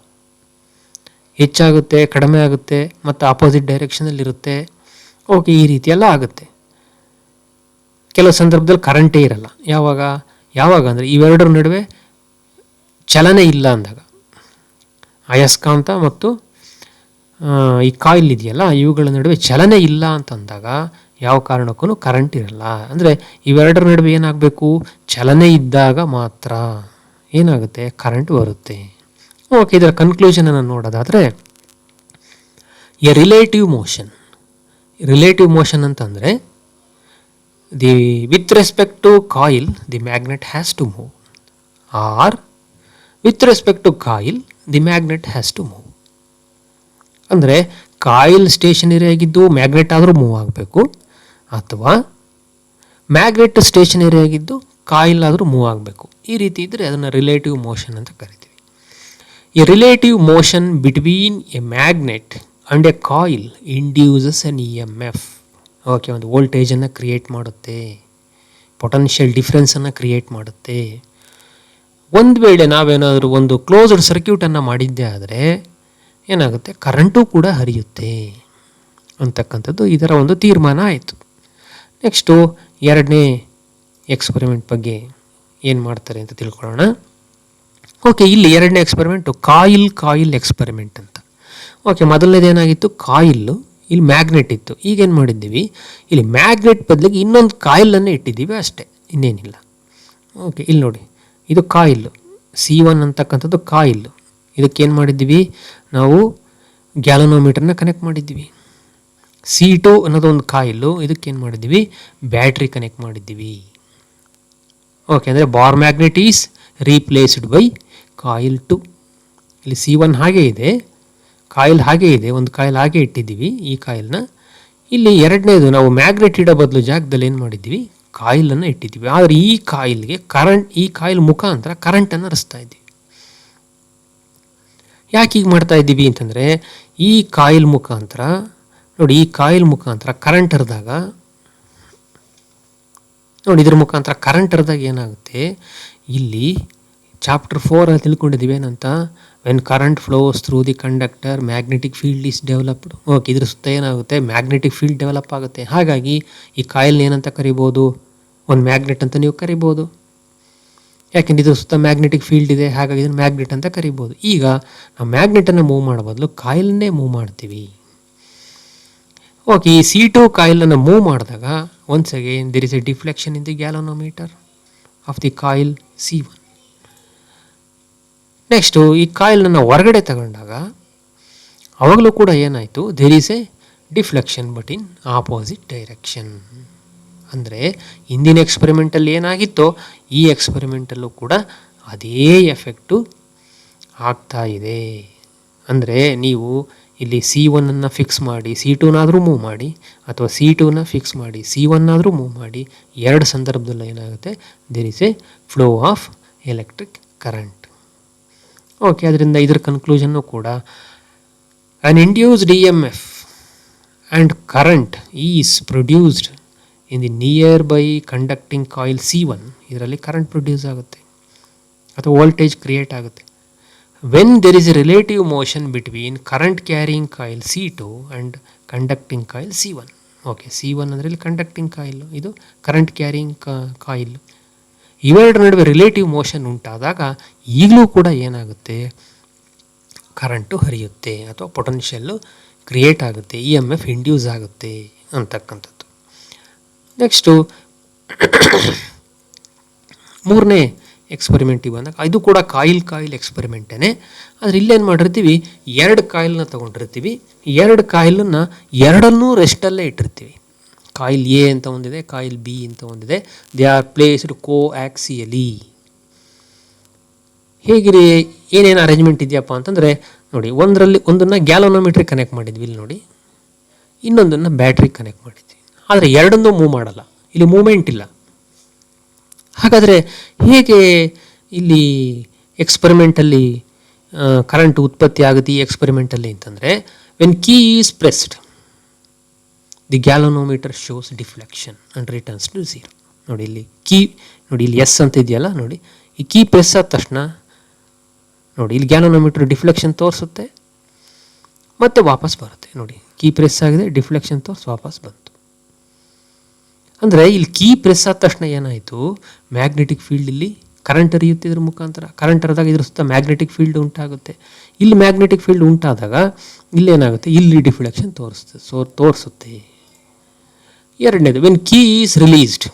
ಹೆಚ್ಚಾಗುತ್ತೆ, ಕಡಿಮೆ ಆಗುತ್ತೆ, ಮತ್ತು ಆಪೋಸಿಟ್ ಡೈರೆಕ್ಷನಲ್ಲಿರುತ್ತೆ. ಓಕೆ, ಈ ರೀತಿ ಎಲ್ಲ ಆಗುತ್ತೆ. ಕೆಲವು ಸಂದರ್ಭದಲ್ಲಿ ಕರೆಂಟೇ ಇರಲ್ಲ. ಯಾವಾಗ ಅಂದರೆ ಇವೆರಡರ ನಡುವೆ ಚಲನೆ ಇಲ್ಲ ಅಂದಾಗ, ಅಯಸ್ಕಾಂತ ಮತ್ತು ಈ ಕಾಯಿಲ್ ಇದೆಯಲ್ಲ, ಇವುಗಳ ನಡುವೆ ಚಲನೆ ಇಲ್ಲ ಅಂತಂದಾಗ ಯಾವ ಕಾರಣಕ್ಕೂ ಕರೆಂಟ್ ಇರಲ್ಲ. ಅಂದರೆ ಇವೆರಡರ ನಡುವೆ ಏನಾಗಬೇಕು, ಚಲನೆ ಇದ್ದಾಗ ಮಾತ್ರ ಏನಾಗುತ್ತೆ, ಕರೆಂಟ್ ಬರುತ್ತೆ. ಓಕೆ, ಇದರ ಕನ್ಕ್ಲೂಷನನ್ನು ನೋಡೋದಾದರೆ, ಎ ರಿಲೇಟಿವ್ ಮೋಷನ್ ಅಂತಂದರೆ with respect to coil the magnet has to move, or with respect to coil the magnet has to move. ಅಂದರೆ ಕಾಯಿಲ್ ಸ್ಟೇಷನರಿ ಆಗಿದ್ದು ಮ್ಯಾಗ್ನೆಟ್ ಆದರೂ ಮೂವ್ ಆಗಬೇಕು, ಅಥವಾ ಮ್ಯಾಗ್ನೆಟ್ ಸ್ಟೇಷನರಿ ಆಗಿದ್ದು ಕಾಯಿಲ್ ಆದರೂ ಮೂವ್ ಆಗಬೇಕು. ಈ ರೀತಿ ಇದ್ದರೆ ಅದನ್ನು ರಿಲೇಟಿವ್ ಮೋಷನ್ ಅಂತ ಕರಿತೀವಿ. A relative motion between a magnet and a coil induces an EMF. Okay, ಒಂದು ವೋಲ್ಟೇಜನ್ನು ಕ್ರಿಯೇಟ್ ಮಾಡುತ್ತೆ, ಪೊಟೆನ್ಷಿಯಲ್ ಡಿಫ್ರೆನ್ಸನ್ನು ಕ್ರಿಯೇಟ್ ಮಾಡುತ್ತೆ. ಒಂದು ವೇಳೆ ನಾವೇನಾದರೂ ಒಂದು ಕ್ಲೋಸ್ಡ್ ಸರ್ಕ್ಯೂಟನ್ನು ಮಾಡಿದ್ದೇ ಆದರೆ ಏನಾಗುತ್ತೆ, ಕರೆಂಟು ಕೂಡ ಹರಿಯುತ್ತೆ ಅಂತಕ್ಕಂಥದ್ದು ಇದರ ಒಂದು ತೀರ್ಮಾನ ಆಯಿತು. ನೆಕ್ಸ್ಟು ಎರಡನೇ ಎಕ್ಸ್ಪೆರಿಮೆಂಟ್ ಬಗ್ಗೆ ಏನು ಮಾಡ್ತಾರೆ ಅಂತ ತಿಳ್ಕೊಳ್ಳೋಣ. ಓಕೆ, ಇಲ್ಲಿ ಎರಡನೇ ಎಕ್ಸ್ಪೆರಿಮೆಂಟು ಕಾಯಿಲ್ ಎಕ್ಸ್ಪೆರಿಮೆಂಟ್ ಅಂತ. ಓಕೆ, ಮೊದಲನೇದೇನಾಗಿತ್ತು, ಕಾಯಿಲ್ಲು, ಇಲ್ಲಿ ಮ್ಯಾಗ್ನೆಟ್ ಇತ್ತು. ಈಗೇನು ಮಾಡಿದ್ದೀವಿ, ಇಲ್ಲಿ ಮ್ಯಾಗ್ನೆಟ್ ಬದಲಿಗೆ ಇನ್ನೊಂದು ಕಾಯಿಲನ್ನೇ ಇಟ್ಟಿದ್ದೀವಿ ಅಷ್ಟೇ, ಇನ್ನೇನಿಲ್ಲ. ಓಕೆ, ಇಲ್ಲಿ ನೋಡಿ, ಇದು ಕಾಯಿಲ್ಲು C1 ಅಂತಕ್ಕಂಥದ್ದು ಕಾಯಿಲ್ಲು. ಇದಕ್ಕೇನು ಮಾಡಿದ್ದೀವಿ ನಾವು, ಗ್ಯಾಲನೋಮೀಟರ್ನ ಕನೆಕ್ಟ್ ಮಾಡಿದ್ದೀವಿ. C2 ಅನ್ನೋದು ಒಂದು ಕಾಯಿಲ್ಲು, ಇದಕ್ಕೇನು ಮಾಡಿದ್ದೀವಿ, ಬ್ಯಾಟ್ರಿ ಕನೆಕ್ಟ್ ಮಾಡಿದ್ದೀವಿ. ಓಕೆ, ಅಂದರೆ bar magnet is replaced by coil 2. ಇಲ್ಲಿ C1 ಹಾಗೇ ಇದೆ, ಕಾಯಿಲ್ ಹಾಗೇ ಇದೆ, ಒಂದು ಕಾಯಿಲ್ ಹಾಗೆ ಇಟ್ಟಿದ್ದೀವಿ ಈ ಕಾಯಿಲ್ನ. ಇಲ್ಲಿ ಎರಡನೇದು ನಾವು ಮ್ಯಾಗ್ನೆಟ್ ಇಡೋ ಬದಲು ಜಾಗದಲ್ಲಿ ಏನು ಮಾಡಿದ್ದೀವಿ, ಕಾಯಿಲನ್ನು ಇಟ್ಟಿದ್ದೀವಿ. ಆದರೆ ಈ ಕಾಯಿಲ್ಗೆ ಈ ಕಾಯಿಲ್ ಮುಖಾಂತರ ಕರೆಂಟನ್ನು ಹರಿಸ್ತಾ ಇದ್ದೀವಿ. ಯಾಕೆ ಹೀಗೆ ಮಾಡ್ತಾ ಇದ್ದೀವಿ ಅಂತಂದರೆ, ಈ ಕಾಯಿಲ್ ಮುಖಾಂತರ ನೋಡಿ, ಈ ಕಾಯಿಲ್ ಮುಖಾಂತರ ಕರೆಂಟ್ ಹರಿದಾಗ ನೋಡಿ, ಇದ್ರ ಮುಖಾಂತರ ಕರೆಂಟ್ ಹರಿದಾಗ ಏನಾಗುತ್ತೆ, ಇಲ್ಲಿ ಚಾಪ್ಟರ್ 4 ಅಲ್ಲಿ ತಿಳ್ಕೊಂಡಿದ್ದೀವಿ ಏನಂತ, when current flows through the conductor magnetic field is developed. Okay, ಇದ್ರ ಸುತ್ತ ಏನಾಗುತ್ತೆ, ಮ್ಯಾಗ್ನೆಟಿಕ್ ಫೀಲ್ಡ್ ಡೆವಲಪ್ ಆಗುತ್ತೆ. ಹಾಗಾಗಿ ಈ ಕಾಯಿಲ್ನ ಏನಂತ ಕರಿಬೋದು, ಒಂದು ಮ್ಯಾಗ್ನೆಟ್ ಅಂತ ನೀವು ಕರಿಬೋದು. ಯಾಕೆಂದ್ರೆ ಇದ್ರ ಸುತ್ತ ಮ್ಯಾಗ್ನೆಟಿಕ್ ಫೀಲ್ಡ್ ಇದೆ, ಹಾಗಾಗಿ ಇದನ್ನು ಮ್ಯಾಗ್ನೆಟ್ ಅಂತ ಕರಿಬೋದು. ಈಗ ನಾವು ಮ್ಯಾಗ್ನೆಟನ್ನು ಮೂವ್ ಮಾಡೋ ಬದಲು ಕಾಯಿಲನ್ನೇ ಮೂವ್ ಮಾಡ್ತೀವಿ. ಓಕೆ, ಈ C2 ಕಾಯಿಲನ್ನು ಮೂವ್ ಮಾಡಿದಾಗ once again there is a deflection in the galvanometer of the coil C1. Next ಈ ಕಾಯಿಲನ್ನು ಹೊರಗಡೆ ತಗೊಂಡಾಗ ಅವಾಗಲೂ ಕೂಡ ಏನಾಯಿತು, there is a deflection but in opposite direction. ಅಂದರೆ ಹಿಂದಿನ ಎಕ್ಸ್ಪೆರಿಮೆಂಟಲ್ಲಿ ಏನಾಗಿತ್ತೋ ಈ ಎಕ್ಸ್ಪೆರಿಮೆಂಟಲ್ಲೂ ಕೂಡ ಅದೇ ಎಫೆಕ್ಟು ಆಗ್ತಾ ಇದೆ. ಅಂದರೆ ನೀವು ಇಲ್ಲಿ C1 ಫಿಕ್ಸ್ ಮಾಡಿ C2ನಾದರೂ ಮೂವ್ ಮಾಡಿ, ಅಥವಾ C2 ಫಿಕ್ಸ್ ಮಾಡಿ C1 ಮೂವ್ ಮಾಡಿ, ಎರಡು ಸಂದರ್ಭದಲ್ಲಿ ಏನಾಗುತ್ತೆ, there is a flow of electric current. Okay, ಅದರಿಂದ ಇದರ ಕನ್ಕ್ಲೂಷನ್ನು ಕೂಡ an induced EMF and current is produced in the nearby conducting coil C1. ಇದರಲ್ಲಿ ಕರೆಂಟ್ ಪ್ರೊಡ್ಯೂಸ್ ಆಗುತ್ತೆ ಅಥವಾ ವೋಲ್ಟೇಜ್ ಕ್ರಿಯೇಟ್ ಆಗುತ್ತೆ when there is a relative motion between current carrying coil C2 and conducting coil C1. Okay, C1 ಅಂದರೆ ಇಲ್ಲಿ conducting coil, ಇದು current carrying coil. ಇವೆರಡರ ನಡುವೆ relative motion ಉಂಟಾದಾಗ ಈಗಲೂ ಕೂಡ ಏನಾಗುತ್ತೆ, ಕರೆಂಟು ಹರಿಯುತ್ತೆ ಅಥವಾ ಪೊಟೆನ್ಷಿಯಲ್ಲು ಕ್ರಿಯೇಟ್ ಆಗುತ್ತೆ, EMF ಇಂಡ್ಯೂಸ್ ಆಗುತ್ತೆ ಅಂತಕ್ಕಂಥದ್ದು. ನೆಕ್ಸ್ಟು ಮೂರನೇ ಎಕ್ಸ್ಪೆರಿಮೆಂಟಿಗೆ ಬಂದಾಗ ಇದು ಕೂಡ ಕಾಯಿಲ್ ಎಕ್ಸ್ಪೆರಿಮೆಂಟೇ. ಆದರೆ ಇಲ್ಲೇನು ಮಾಡಿರ್ತೀವಿ, ಎರಡು ಕಾಯಿಲ್ನ ತೊಗೊಂಡಿರ್ತೀವಿ, ಎರಡು ಕಾಯಿಲನ್ನು ಎರಡನ್ನೂ ರೆಸ್ಟಲ್ಲೇ ಇಟ್ಟಿರ್ತೀವಿ. ಕಾಯಿಲ್ A ಅಂತ ಒಂದಿದೆ, ಕಾಯಿಲ್ B ಅಂತ ಒಂದಿದೆ. They are placed coaxially. ಹೇಗಿರಿ, ಏನೇನು ಅರೇಂಜ್ಮೆಂಟ್ ಇದೆಯಪ್ಪ ಅಂತಂದರೆ ನೋಡಿ, ಒಂದನ್ನು ಗ್ಯಾಲೋನೋಮೀಟ್ರಿಗೆ ಕನೆಕ್ಟ್ ಮಾಡಿದ್ವಿ ಇಲ್ಲಿ ನೋಡಿ, ಇನ್ನೊಂದನ್ನು ಬ್ಯಾಟ್ರಿಗೆ ಕನೆಕ್ಟ್ ಮಾಡಿದ್ವಿ. ಆದರೆ ಎರಡನ್ನೂ ಮೂವ್ ಮಾಡಲ್ಲ, ಇಲ್ಲಿ ಮೂವ್ಮೆಂಟ್ ಇಲ್ಲ. ಹಾಗಾದರೆ ಹೇಗೆ ಇಲ್ಲಿ ಎಕ್ಸ್ಪೆರಿಮೆಂಟಲ್ಲಿ ಕರೆಂಟ್ ಉತ್ಪತ್ತಿ ಆಗುತ್ತೆ ಈ ಎಕ್ಸ್ಪೆರಿಮೆಂಟಲ್ಲಿ ಅಂತಂದರೆ, when key is pressed the galvanometer shows deflection and returns to 0. ನೋಡಿ ಇಲ್ಲಿ ಕೀ ನೋಡಿ ಇಲ್ಲಿ ಎಸ್ ಅಂತ ಇದೆಯಲ್ಲ ನೋಡಿ, ಈ ಕೀ ಪ್ರೆಸ್ ಆದ ತಕ್ಷಣ ನೋಡಿ ಇಲ್ಲಿ ಗ್ಯಾಲೋನೋಮೀಟರ್ ಡಿಫ್ಲೆಕ್ಷನ್ ತೋರಿಸುತ್ತೆ ಮತ್ತೆ ವಾಪಸ್ ಬರುತ್ತೆ. ನೋಡಿ ಕೀ ಪ್ರೆಸ್ ಆಗಿದೆ, ಡಿಫ್ಲೆಕ್ಷನ್ ತೋರಿಸಿ ವಾಪಸ್ ಬಂತು. ಅಂದರೆ ಇಲ್ಲಿ ಕೀ ಪ್ರೆಸ್ ಆದ ತಕ್ಷಣ ಏನಾಯಿತು, ಮ್ಯಾಗ್ನೆಟಿಕ್ ಫೀಲ್ಡ್ ಇಲ್ಲಿ ಕರೆಂಟ್ ಹರಿಯುತ್ತೆ ಇದ್ರ ಮುಖಾಂತರ. ಕರೆಂಟ್ ಹರಿದಾಗ ಇದ್ರ ಸುತ್ತ ಮ್ಯಾಗ್ನೆಟಿಕ್ ಫೀಲ್ಡ್ ಉಂಟಾಗುತ್ತೆ. ಇಲ್ಲಿ ಮ್ಯಾಗ್ನೆಟಿಕ್ ಫೀಲ್ಡ್ ಉಂಟಾದಾಗ ಇಲ್ಲೇನಾಗುತ್ತೆ, ಇಲ್ಲಿ ಡಿಫ್ಲೆಕ್ಷನ್ ತೋರಿಸುತ್ತೆ. ಎರಡನೇದು, ವೆನ್ ಕೀ ಈಸ್ ರಿಲೀಸ್ಡ್,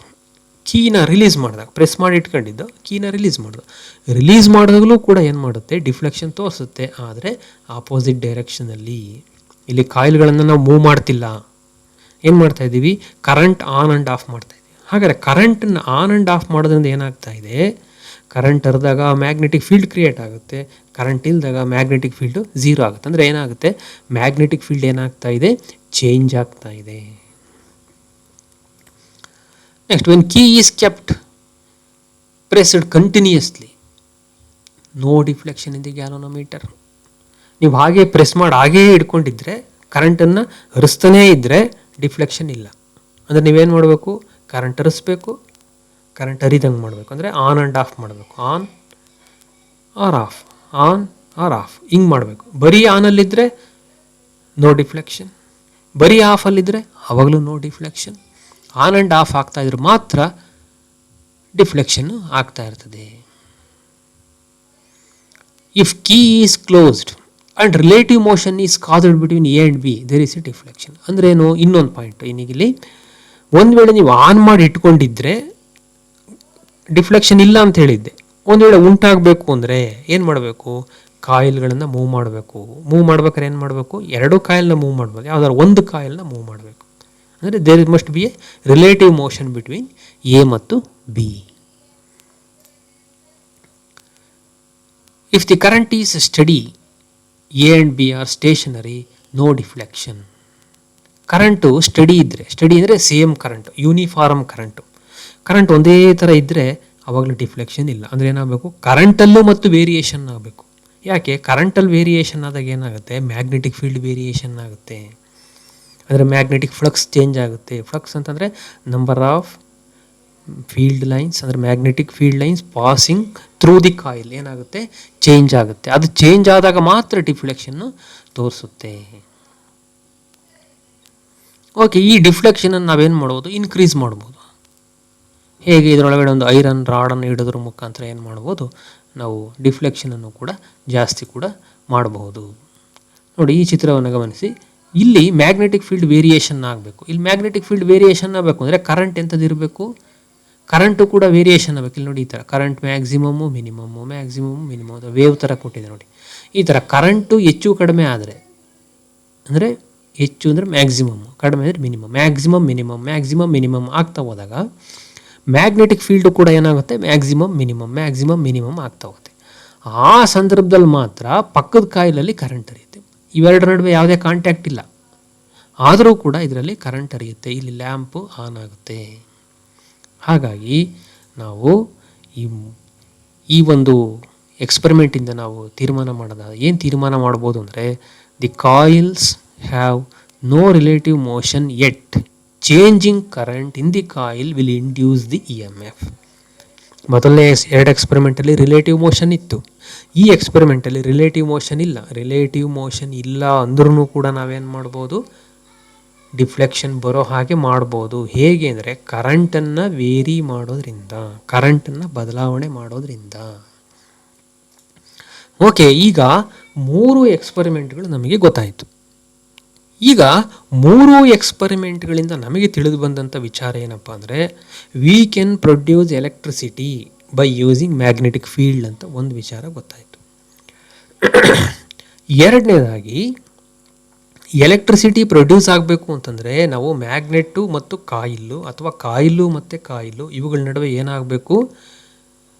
ಕೀನ ರಿಲೀಸ್ ಮಾಡಿದಾಗ, ಪ್ರೆಸ್ ಮಾಡಿ ಇಟ್ಕೊಂಡಿದ್ದು ಕೀನ ರಿಲೀಸ್ ಮಾಡಿದಾಗಲೂ ಕೂಡ ಏನು ಮಾಡುತ್ತೆ, ಡಿಫ್ಲೆಕ್ಷನ್ ತೋರಿಸುತ್ತೆ, ಆದರೆ ಆಪೋಸಿಟ್ ಡೈರೆಕ್ಷನಲ್ಲಿ. ಇಲ್ಲಿ ಕಾಯಿಲ್ಗಳನ್ನು ನಾವು ಮೂವ್ ಮಾಡ್ತಿಲ್ಲ, ಏನು ಮಾಡ್ತಾ ಇದ್ದೀವಿ, ಕರೆಂಟ್ ಆನ್ ಆ್ಯಂಡ್ ಆಫ್ ಮಾಡ್ತಾ ಇದ್ದೀವಿ. ಹಾಗಾದರೆ ಕರೆಂಟನ್ನು ಆನ್ ಆ್ಯಂಡ್ ಆಫ್ ಮಾಡೋದ್ರಿಂದ ಏನಾಗ್ತಾ ಇದೆ, ಕರೆಂಟ್ ಹರಿದಾಗ ಮ್ಯಾಗ್ನೆಟಿಕ್ ಫೀಲ್ಡ್ ಕ್ರಿಯೇಟ್ ಆಗುತ್ತೆ, ಕರೆಂಟ್ ಇಲ್ದಾಗ ಮ್ಯಾಗ್ನೆಟಿಕ್ ಫೀಲ್ಡು ಝೀರೋ ಆಗುತ್ತೆ. ಅಂದರೆ ಏನಾಗುತ್ತೆ, ಮ್ಯಾಗ್ನೆಟಿಕ್ ಫೀಲ್ಡ್ ಏನಾಗ್ತಾ ಇದೆ, ಚೇಂಜ್ ಆಗ್ತಾ ಇದೆ. Next, when key is kept pressed continuously, no deflection in the galvanometer. ನೀವು ಹಾಗೆ ಪ್ರೆಸ್ ಮಾಡಿ ಹಾಗೇ ಇಟ್ಕೊಂಡಿದ್ರೆ, ಕರೆಂಟನ್ನು ಹರಿಸ್ತಾನೇ ಇದ್ದರೆ ಡಿಫ್ಲೆಕ್ಷನ್ ಇಲ್ಲ. ಅಂದರೆ ನೀವೇನು ಮಾಡಬೇಕು, ಕರೆಂಟ್ ಹರಿಸ್ಬೇಕು, ಕರೆಂಟ್ ಹರಿದಂಗೆ ಮಾಡಬೇಕು. ಅಂದರೆ ಆನ್ ಆ್ಯಂಡ್ ಆಫ್ ಮಾಡಬೇಕು, on or off, on or off ಹಿಂಗೆ ಮಾಡಬೇಕು. ಬರೀ ಆನಲ್ಲಿದ್ದರೆ ನೋ ಡಿಫ್ಲೆಕ್ಷನ್, ಬರೀ ಆಫಲ್ಲಿದ್ದರೆ ಅವಾಗಲೂ no deflection. On and off ಆಗ್ತಾ ಇದ್ರೆ ಮಾತ್ರ ಡಿಫ್ಲೆಕ್ಷನ್ನು ಆಗ್ತಾ ಇರ್ತದೆ. If key is closed and relative motion is caused between A and B, there is a deflection. ಅಂದ್ರೇನು, ಇನ್ನೊಂದು ಪಾಯಿಂಟ್ ಇನ್ನೀಗಿಲ್ಲಿ, ಒಂದು ವೇಳೆ ನೀವು ಆನ್ ಮಾಡಿ ಇಟ್ಕೊಂಡಿದ್ರೆ ಡಿಫ್ಲೆಕ್ಷನ್ ಇಲ್ಲ ಅಂತ ಹೇಳಿದ್ದೆ. ಒಂದು ವೇಳೆ ಉಂಟಾಗಬೇಕು ಅಂದರೆ ಏನು ಮಾಡಬೇಕು, ಕಾಯಿಲ್ಗಳನ್ನು ಮೂವ್ ಮಾಡಬೇಕು. ಮೂವ್ ಮಾಡ್ಬೇಕಾದ್ರೆ ಏನು ಮಾಡಬೇಕು, ಎರಡು ಕಾಯಿಲ್ನ ಮೂವ್ ಮಾಡ್ಬೋದು, ಯಾವ್ದಾದ್ರು ಒಂದು ಕಾಯಿಲ್ನ ಮೂವ್ ಮಾಡಬೇಕು. ಅಂದರೆ there must be a relative motion between A ಮತ್ತು B. If the current is steady, A and B are stationary, no deflection. Current steady ಇದ್ದರೆ, ಸ್ಟಡಿ ಅಂದರೆ ಸೇಮ್ ಕರೆಂಟ್, ಯೂನಿಫಾರ್ಮ್ ಕರೆಂಟ್ ಒಂದೇ ಥರ ಇದ್ದರೆ ಆವಾಗಲೂ ಡಿಫ್ಲೆಕ್ಷನ್ ಇಲ್ಲ. ಅಂದರೆ ಏನಾಗಬೇಕು, ಕರೆಂಟಲ್ಲೂ ಮತ್ತು ವೇರಿಯೇಷನ್ ಆಗಬೇಕು. ಯಾಕೆ, ಕರೆಂಟಲ್ಲಿ ವೇರಿಯೇಷನ್ ಆದಾಗ ಏನಾಗುತ್ತೆ, ಮ್ಯಾಗ್ನೆಟಿಕ್ ಫೀಲ್ಡ್ ವೇರಿಯೇಷನ್ ಆಗುತ್ತೆ. ಅಂದರೆ ಮ್ಯಾಗ್ನೆಟಿಕ್ ಫ್ಲಕ್ಸ್ ಚೇಂಜ್ ಆಗುತ್ತೆ. ಫ್ಲಕ್ಸ್ ಅಂತಂದರೆ ನಂಬರ್ ಆಫ್ ಫೀಲ್ಡ್ ಲೈನ್ಸ್, ಅಂದರೆ magnetic field lines passing through the coil ಏನಾಗುತ್ತೆ, ಚೇಂಜ್ ಆಗುತ್ತೆ. ಅದು ಚೇಂಜ್ ಆದಾಗ ಮಾತ್ರ ಡಿಫ್ಲೆಕ್ಷನ್ನು ತೋರಿಸುತ್ತೆ. ಓಕೆ, ಈ ಡಿಫ್ಲೆಕ್ಷನನ್ನು ನಾವೇನು ಮಾಡ್ಬೋದು, ಇನ್ಕ್ರೀಸ್ ಮಾಡ್ಬೋದು. ಹೇಗೆ, ಇದರೊಳಗಡೆ ಒಂದು ಐರನ್ ರಾಡನ್ನು ಇಡೋದ್ರ ಮುಖಾಂತರ ಏನು ಮಾಡ್ಬೋದು, ನಾವು ಡಿಫ್ಲೆಕ್ಷನನ್ನು ಕೂಡ ಜಾಸ್ತಿ ಕೂಡ ಮಾಡಬಹುದು. ನೋಡಿ ಈ ಚಿತ್ರವನ್ನು ಗಮನಿಸಿ, ಇಲ್ಲಿ ಮ್ಯಾಗ್ನೆಟಿಕ್ ಫೀಲ್ಡ್ ವೇರಿಯೇಷನ್ ಆಗಬೇಕು. ಇಲ್ಲಿ ಮ್ಯಾಗ್ನೆಟಿಕ್ ಫೀಲ್ಡ್ ವೇರಿಯೇಷನ್ ಆಗಬೇಕು ಅಂದರೆ ಕರೆಂಟ್ ಎಂಥದ್ದು ಇರಬೇಕು, ಕರೆಂಟು ಕೂಡ ವೇರಿಯೇಷನ್ ಆಗಬೇಕು. ಇಲ್ಲಿ ನೋಡಿ ಈ ಥರ current maximum minimum maximum minimum wave ಥರ ಕೊಟ್ಟಿದೆ ನೋಡಿ. ಈ ಥರ ಕರೆಂಟು ಹೆಚ್ಚು ಕಡಿಮೆ ಆದರೆ, ಅಂದರೆ ಹೆಚ್ಚು ಅಂದರೆ ಮ್ಯಾಕ್ಸಿಮಮ್, ಕಡಿಮೆ ಅಂದರೆ ಮಿನಿಮಮ್, ಮ್ಯಾಕ್ಸಿಮಮ್ ಮಿನಿಮಮ್ ಆಗ್ತಾ ಹೋದಾಗ ಮ್ಯಾಗ್ನೆಟಿಕ್ ಫೀಲ್ಡು ಕೂಡ ಏನಾಗುತ್ತೆ, ಮ್ಯಾಕ್ಸಿಮಮ್ ಮಿನಿಮಮ್ ಆಗ್ತಾ ಹೋಗುತ್ತೆ. ಆ ಸಂದರ್ಭದಲ್ಲಿ ಮಾತ್ರ ಪಕ್ಕದ ಕಾಯಿಲಲ್ಲಿ ಕರೆಂಟ್ ಹರಿಯುತ್ತೆ. ಇವೆರಡರ ನಡುವೆ ಯಾವುದೇ ಕಾಂಟ್ಯಾಕ್ಟ್ ಇಲ್ಲ, ಆದರೂ ಕೂಡ ಇದರಲ್ಲಿ ಕರೆಂಟ್ ಹರಿಯುತ್ತೆ. ಇಲ್ಲಿ ಲ್ಯಾಂಪು ಆನ್ ಆಗುತ್ತೆ. ಹಾಗಾಗಿ ನಾವು ಈ ಒಂದು ಎಕ್ಸ್ಪೆರಿಮೆಂಟಿಂದ ನಾವು ಏನು ತೀರ್ಮಾನ ಮಾಡ್ಬೋದು ಅಂದರೆ, the coils have no relative motion yet changing current in the coil will induce the EMF. ಮೊದಲನೇ ಎರಡು ಎಕ್ಸ್ಪೆರಿಮೆಂಟಲ್ಲಿ ರಿಲೇಟಿವ್ ಮೋಷನ್ ಇತ್ತು. ಈ ಎಕ್ಸ್ಪೆರಿಮೆಂಟಲ್ಲಿ ರಿಲೇಟಿವ್ ಮೋಷನ್ ಇಲ್ಲ ಅಂದ್ರೂ ಕೂಡ ನಾವೇನು ಮಾಡ್ಬೋದು, ಡಿಫ್ಲೆಕ್ಷನ್ ಬರೋ ಹಾಗೆ ಮಾಡ್ಬೋದು. ಹೇಗೆ ಅಂದರೆ ಕರೆಂಟನ್ನು ವೇರಿ ಮಾಡೋದ್ರಿಂದ, ಕರೆಂಟನ್ನು ಬದಲಾವಣೆ ಮಾಡೋದ್ರಿಂದ. ಓಕೆ, ಈಗ 3 ಎಕ್ಸ್ಪೆರಿಮೆಂಟ್ಗಳು ನಮಗೆ ಗೊತ್ತಾಯಿತು. ಈಗ 3 ಎಕ್ಸ್ಪೆರಿಮೆಂಟ್ಗಳಿಂದ ನಮಗೆ ತಿಳಿದು ಬಂದಂಥ ವಿಚಾರ ಏನಪ್ಪ ಅಂದರೆ, we can produce electricity by using magnetic field ಅಂತ ಒಂದು ವಿಚಾರ ಗೊತ್ತಾಯಿತು. ಎರಡನೇದಾಗಿ, ಎಲೆಕ್ಟ್ರಿಸಿಟಿ ಪ್ರೊಡ್ಯೂಸ್ ಆಗಬೇಕು ಅಂತಂದರೆ ನಾವು ಮ್ಯಾಗ್ನೆಟ್ಟು ಮತ್ತು ಕಾಯಿಲ್ಲು ಅಥವಾ ಕಾಯಿಲ್ಲು ಮತ್ತು ಕಾಯಿಲ್ಲು ಇವುಗಳ ನಡುವೆ ಏನಾಗಬೇಕು,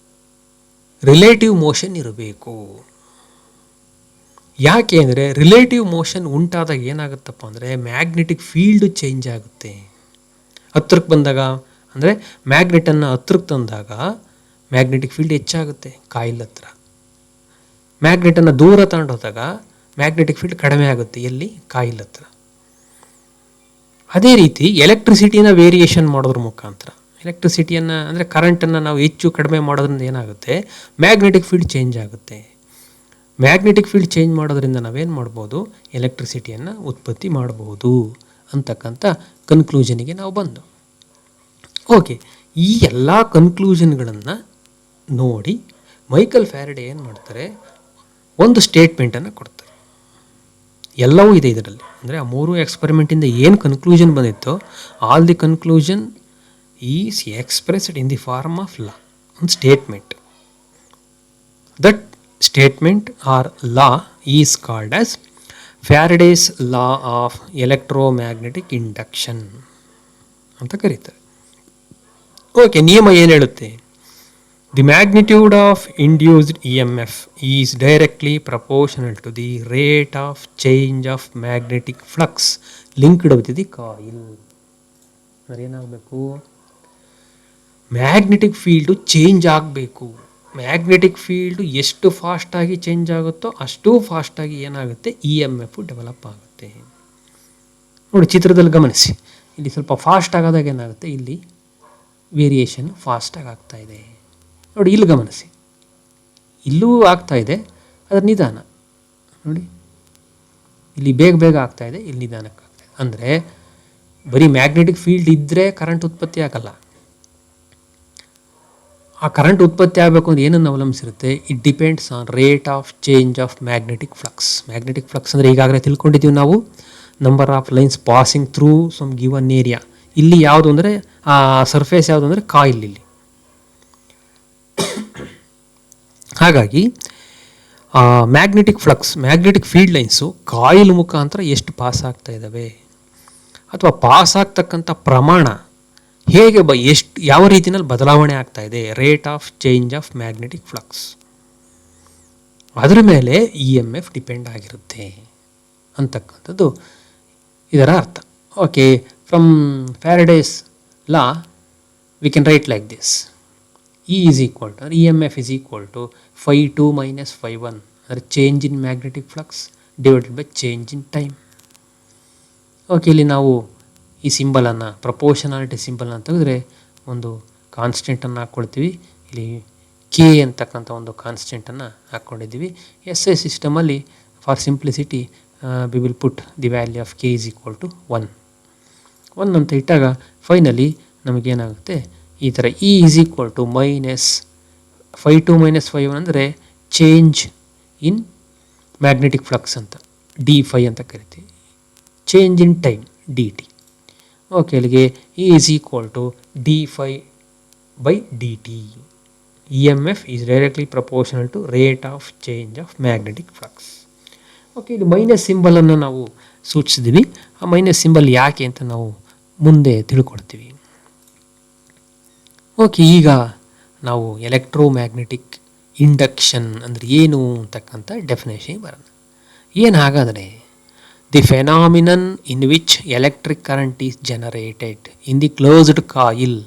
ರಿಲೇಟಿವ್ ಮೋಷನ್ ಇರಬೇಕು. ಯಾಕೆ ಅಂದರೆ ರಿಲೇಟಿವ್ ಮೋಷನ್ ಉಂಟಾದಾಗ ಏನಾಗುತ್ತಪ್ಪ ಅಂದರೆ ಮ್ಯಾಗ್ನೆಟಿಕ್ ಫೀಲ್ಡು ಚೇಂಜ್ ಆಗುತ್ತೆ. ಹತ್ರಕ್ಕೆ ಬಂದಾಗ, ಅಂದರೆ ಮ್ಯಾಗ್ನೆಟನ್ನು ಹತ್ರಕ್ಕೆ ತಂದಾಗ ಮ್ಯಾಗ್ನೆಟಿಕ್ ಫೀಲ್ಡ್ ಹೆಚ್ಚಾಗುತ್ತೆ ಕಾಯಿಲ್ ಹತ್ರ. ಮ್ಯಾಗ್ನೆಟನ್ನು ದೂರ ತಗೊಂಡೋದಾಗ ಮ್ಯಾಗ್ನೆಟಿಕ್ ಫೀಲ್ಡ್ ಕಡಿಮೆ ಆಗುತ್ತೆ, ಎಲ್ಲಿ, ಕಾಯಿಲ್ ಹತ್ರ. ಅದೇ ರೀತಿ ಎಲೆಕ್ಟ್ರಿಸಿಟಿನ ವೇರಿಯೇಷನ್ ಮಾಡೋದ್ರ ಮುಖಾಂತರ, ಎಲೆಕ್ಟ್ರಿಸಿಟಿಯನ್ನು ಅಂದರೆ ಕರೆಂಟನ್ನು ನಾವು ಹೆಚ್ಚು ಕಡಿಮೆ ಮಾಡೋದ್ರಿಂದ ಏನಾಗುತ್ತೆ, ಮ್ಯಾಗ್ನೆಟಿಕ್ ಫೀಲ್ಡ್ ಚೇಂಜ್ ಆಗುತ್ತೆ. ಮ್ಯಾಗ್ನೆಟಿಕ್ ಫೀಲ್ಡ್ ಚೇಂಜ್ ಮಾಡೋದ್ರಿಂದ ನಾವೇನು ಮಾಡ್ಬೋದು, ಎಲೆಕ್ಟ್ರಿಸಿಟಿಯನ್ನು ಉತ್ಪತ್ತಿ ಮಾಡಬಹುದು ಅಂತಕ್ಕಂಥ ಕನ್ಕ್ಲೂಷನಿಗೆ ನಾವು ಬಂದು. ಓಕೆ, ಈ ಎಲ್ಲ ಕನ್ಕ್ಲೂಷನ್ಗಳನ್ನು ನೋಡಿ ಮೈಕಲ್ ಫ್ಯಾರಡೆ ಏನು ಮಾಡ್ತಾರೆ, ಒಂದು ಸ್ಟೇಟ್ಮೆಂಟನ್ನು ಕೊಡ್ತಾರೆ. ಎಲ್ಲವೂ ಇದೆ ಇದರಲ್ಲಿ. ಅಂದರೆ ಆ 3 ಎಕ್ಸ್ಪೆರಿಮೆಂಟಿಂದ ಏನು ಕನ್ಕ್ಲೂಷನ್ ಬಂದಿತ್ತೋ all the conclusion is expressed in the form of law, ಒಂದು statement. That statement or law is called as Faraday's law of electromagnetic induction ಅಂತ ಕರೀತಾರೆ. ಓಕೆ, ನಿಯಮ ಏನು ಹೇಳುತ್ತೆ? The magnitude of induced EMF is directly proportional to the rate of change of magnetic flux linked with the coil. ಅಂದರೆ ಏನಾಗಬೇಕು, magnetic field change ಆಗಬೇಕು. Magnetic field ಎಷ್ಟು ಫಾಸ್ಟಾಗಿ ಚೇಂಜ್ ಆಗುತ್ತೋ ಅಷ್ಟು ಫಾಸ್ಟಾಗಿ ಏನಾಗುತ್ತೆ, EMF ಡೆವಲಪ್ ಆಗುತ್ತೆ. ನೋಡಿ ಚಿತ್ರದಲ್ಲಿ ಗಮನಿಸಿ, ಇಲ್ಲಿ ಸ್ವಲ್ಪ ಫಾಸ್ಟ್ ಆಗೋದಾಗ ಏನಾಗುತ್ತೆ, ಇಲ್ಲಿ ವೇರಿಯೇಷನ್ ಫಾಸ್ಟಾಗಿ ಆಗ್ತಾ ಇದೆ. ನೋಡಿ ಇಲ್ಲಿ ಗಮನಿಸಿ, ಇಲ್ಲೂ ಆಗ್ತಾ ಇದೆ, ಅದರ ನಿಧಾನ ನೋಡಿ, ಇಲ್ಲಿ ಬೇಗ ಬೇಗ ಆಗ್ತಾ ಇದೆ, ಇಲ್ಲಿ ನಿಧಾನಕ್ಕೆ ಆಗ್ತಾ ಇದೆ. ಅಂದರೆ ಬರೀ ಮ್ಯಾಗ್ನೆಟಿಕ್ ಫೀಲ್ಡ್ ಇದ್ದರೆ ಕರೆಂಟ್ ಉತ್ಪತ್ತಿ ಆಗಲ್ಲ. ಆ ಕರೆಂಟ್ ಉತ್ಪತ್ತಿ ಆಗಬೇಕು ಅಂದರೆ ಏನನ್ನು ಅವಲಂಬಿಸಿರುತ್ತೆ, it depends on rate of change of magnetic flux. Magnetic flux ಅಂದರೆ ಈಗಾಗಲೇ ತಿಳ್ಕೊಂಡಿದ್ದೀವಿ ನಾವು, number of lines passing through some given area. ಇಲ್ಲಿ ಯಾವುದು ಅಂದರೆ ಆ ಸರ್ಫೇಸ್ ಯಾವುದು ಅಂದರೆ ಕಾಯಿಲ್ ಇಲ್ಲಿ. ಹಾಗಾಗಿ magnetic flux, magnetic field lines coil ಮುಖಾಂತರ ಎಷ್ಟು ಪಾಸ್ ಆಗ್ತಾ ಇದ್ದಾವೆ ಅಥವಾ ಪಾಸ್ ಆಗ್ತಕ್ಕಂಥ ಪ್ರಮಾಣ ಹೇಗೆ ಎಷ್ಟು ಯಾವ ರೀತಿಯಲ್ಲಿ ಬದಲಾವಣೆ ಆಗ್ತಾ ಇದೆ, rate of change of magnetic flux, ಅದರ ಮೇಲೆ EMF ಡಿಪೆಂಡ್ ಆಗಿರುತ್ತೆ ಅಂತಕ್ಕಂಥದ್ದು ಇದರ ಅರ್ಥ. Okay, from Faraday's law we can write like this: E is equal to, EMF is equal to phi2 minus phi1, ಅಂದರೆ change in magnetic flux divided by change in time. Okay, ಇಲ್ಲಿ ನಾವು ಈ ಸಿಂಬಲನ್ನು, proportionality ಸಿಂಬಲನ್ನು ತೆಗೆದ್ರೆ ಒಂದು ಕಾನ್ಸ್ಟೆಂಟನ್ನು ಹಾಕ್ಕೊಳ್ತೀವಿ. ಇಲ್ಲಿ K ಅಂತಕ್ಕಂಥ ಒಂದು ಕಾನ್ಸ್ಟೆಂಟನ್ನು ಹಾಕ್ಕೊಂಡಿದ್ದೀವಿ. SI ಸಿಸ್ಟಮಲ್ಲಿ for simplicity we will put the value of K is equal to 1 ಅಂತ ಇಟ್ಟಾಗ ಫೈನಲಿ ನಮಗೇನಾಗುತ್ತೆ, ಈ ಥರ E is equal to minus phi2 minus phi1 ಅಂದರೆ ಚೇಂಜ್ ಇನ್ ಮ್ಯಾಗ್ನೆಟಿಕ್ ಫ್ಲಕ್ಸ್ ಅಂತ, d∅ ಅಂತ ಕರಿತೀವಿ. Change in time dt. Okay, ಅಲ್ಲಿಗೆ E is equal to d∅ by dt. EMF is directly proportional to rate of change of magnetic flux. Okay, ಇಲ್ಲಿ minus ಸಿಂಬಲನ್ನು ನಾವು ಸೂಚಿಸಿದ್ವಿ. ಆ minus symbol ಯಾಕೆ ಅಂತ ನಾವು ಮುಂದೆ ತಿಳ್ಕೊಳ್ತೀವಿ. ಓಕೆ, ಈಗ ನಾವು ಎಲೆಕ್ಟ್ರೋಮ್ಯಾಗ್ನೆಟಿಕ್ ಇಂಡಕ್ಷನ್ ಅಂದರೆ ಏನು ಅಂತಕ್ಕಂಥ ಡೆಫಿನೇಷನ್ ಬರೋಣ. ಏನು ಹಾಗಾದರೆ, the phenomenon in which electric current is generated in the closed coil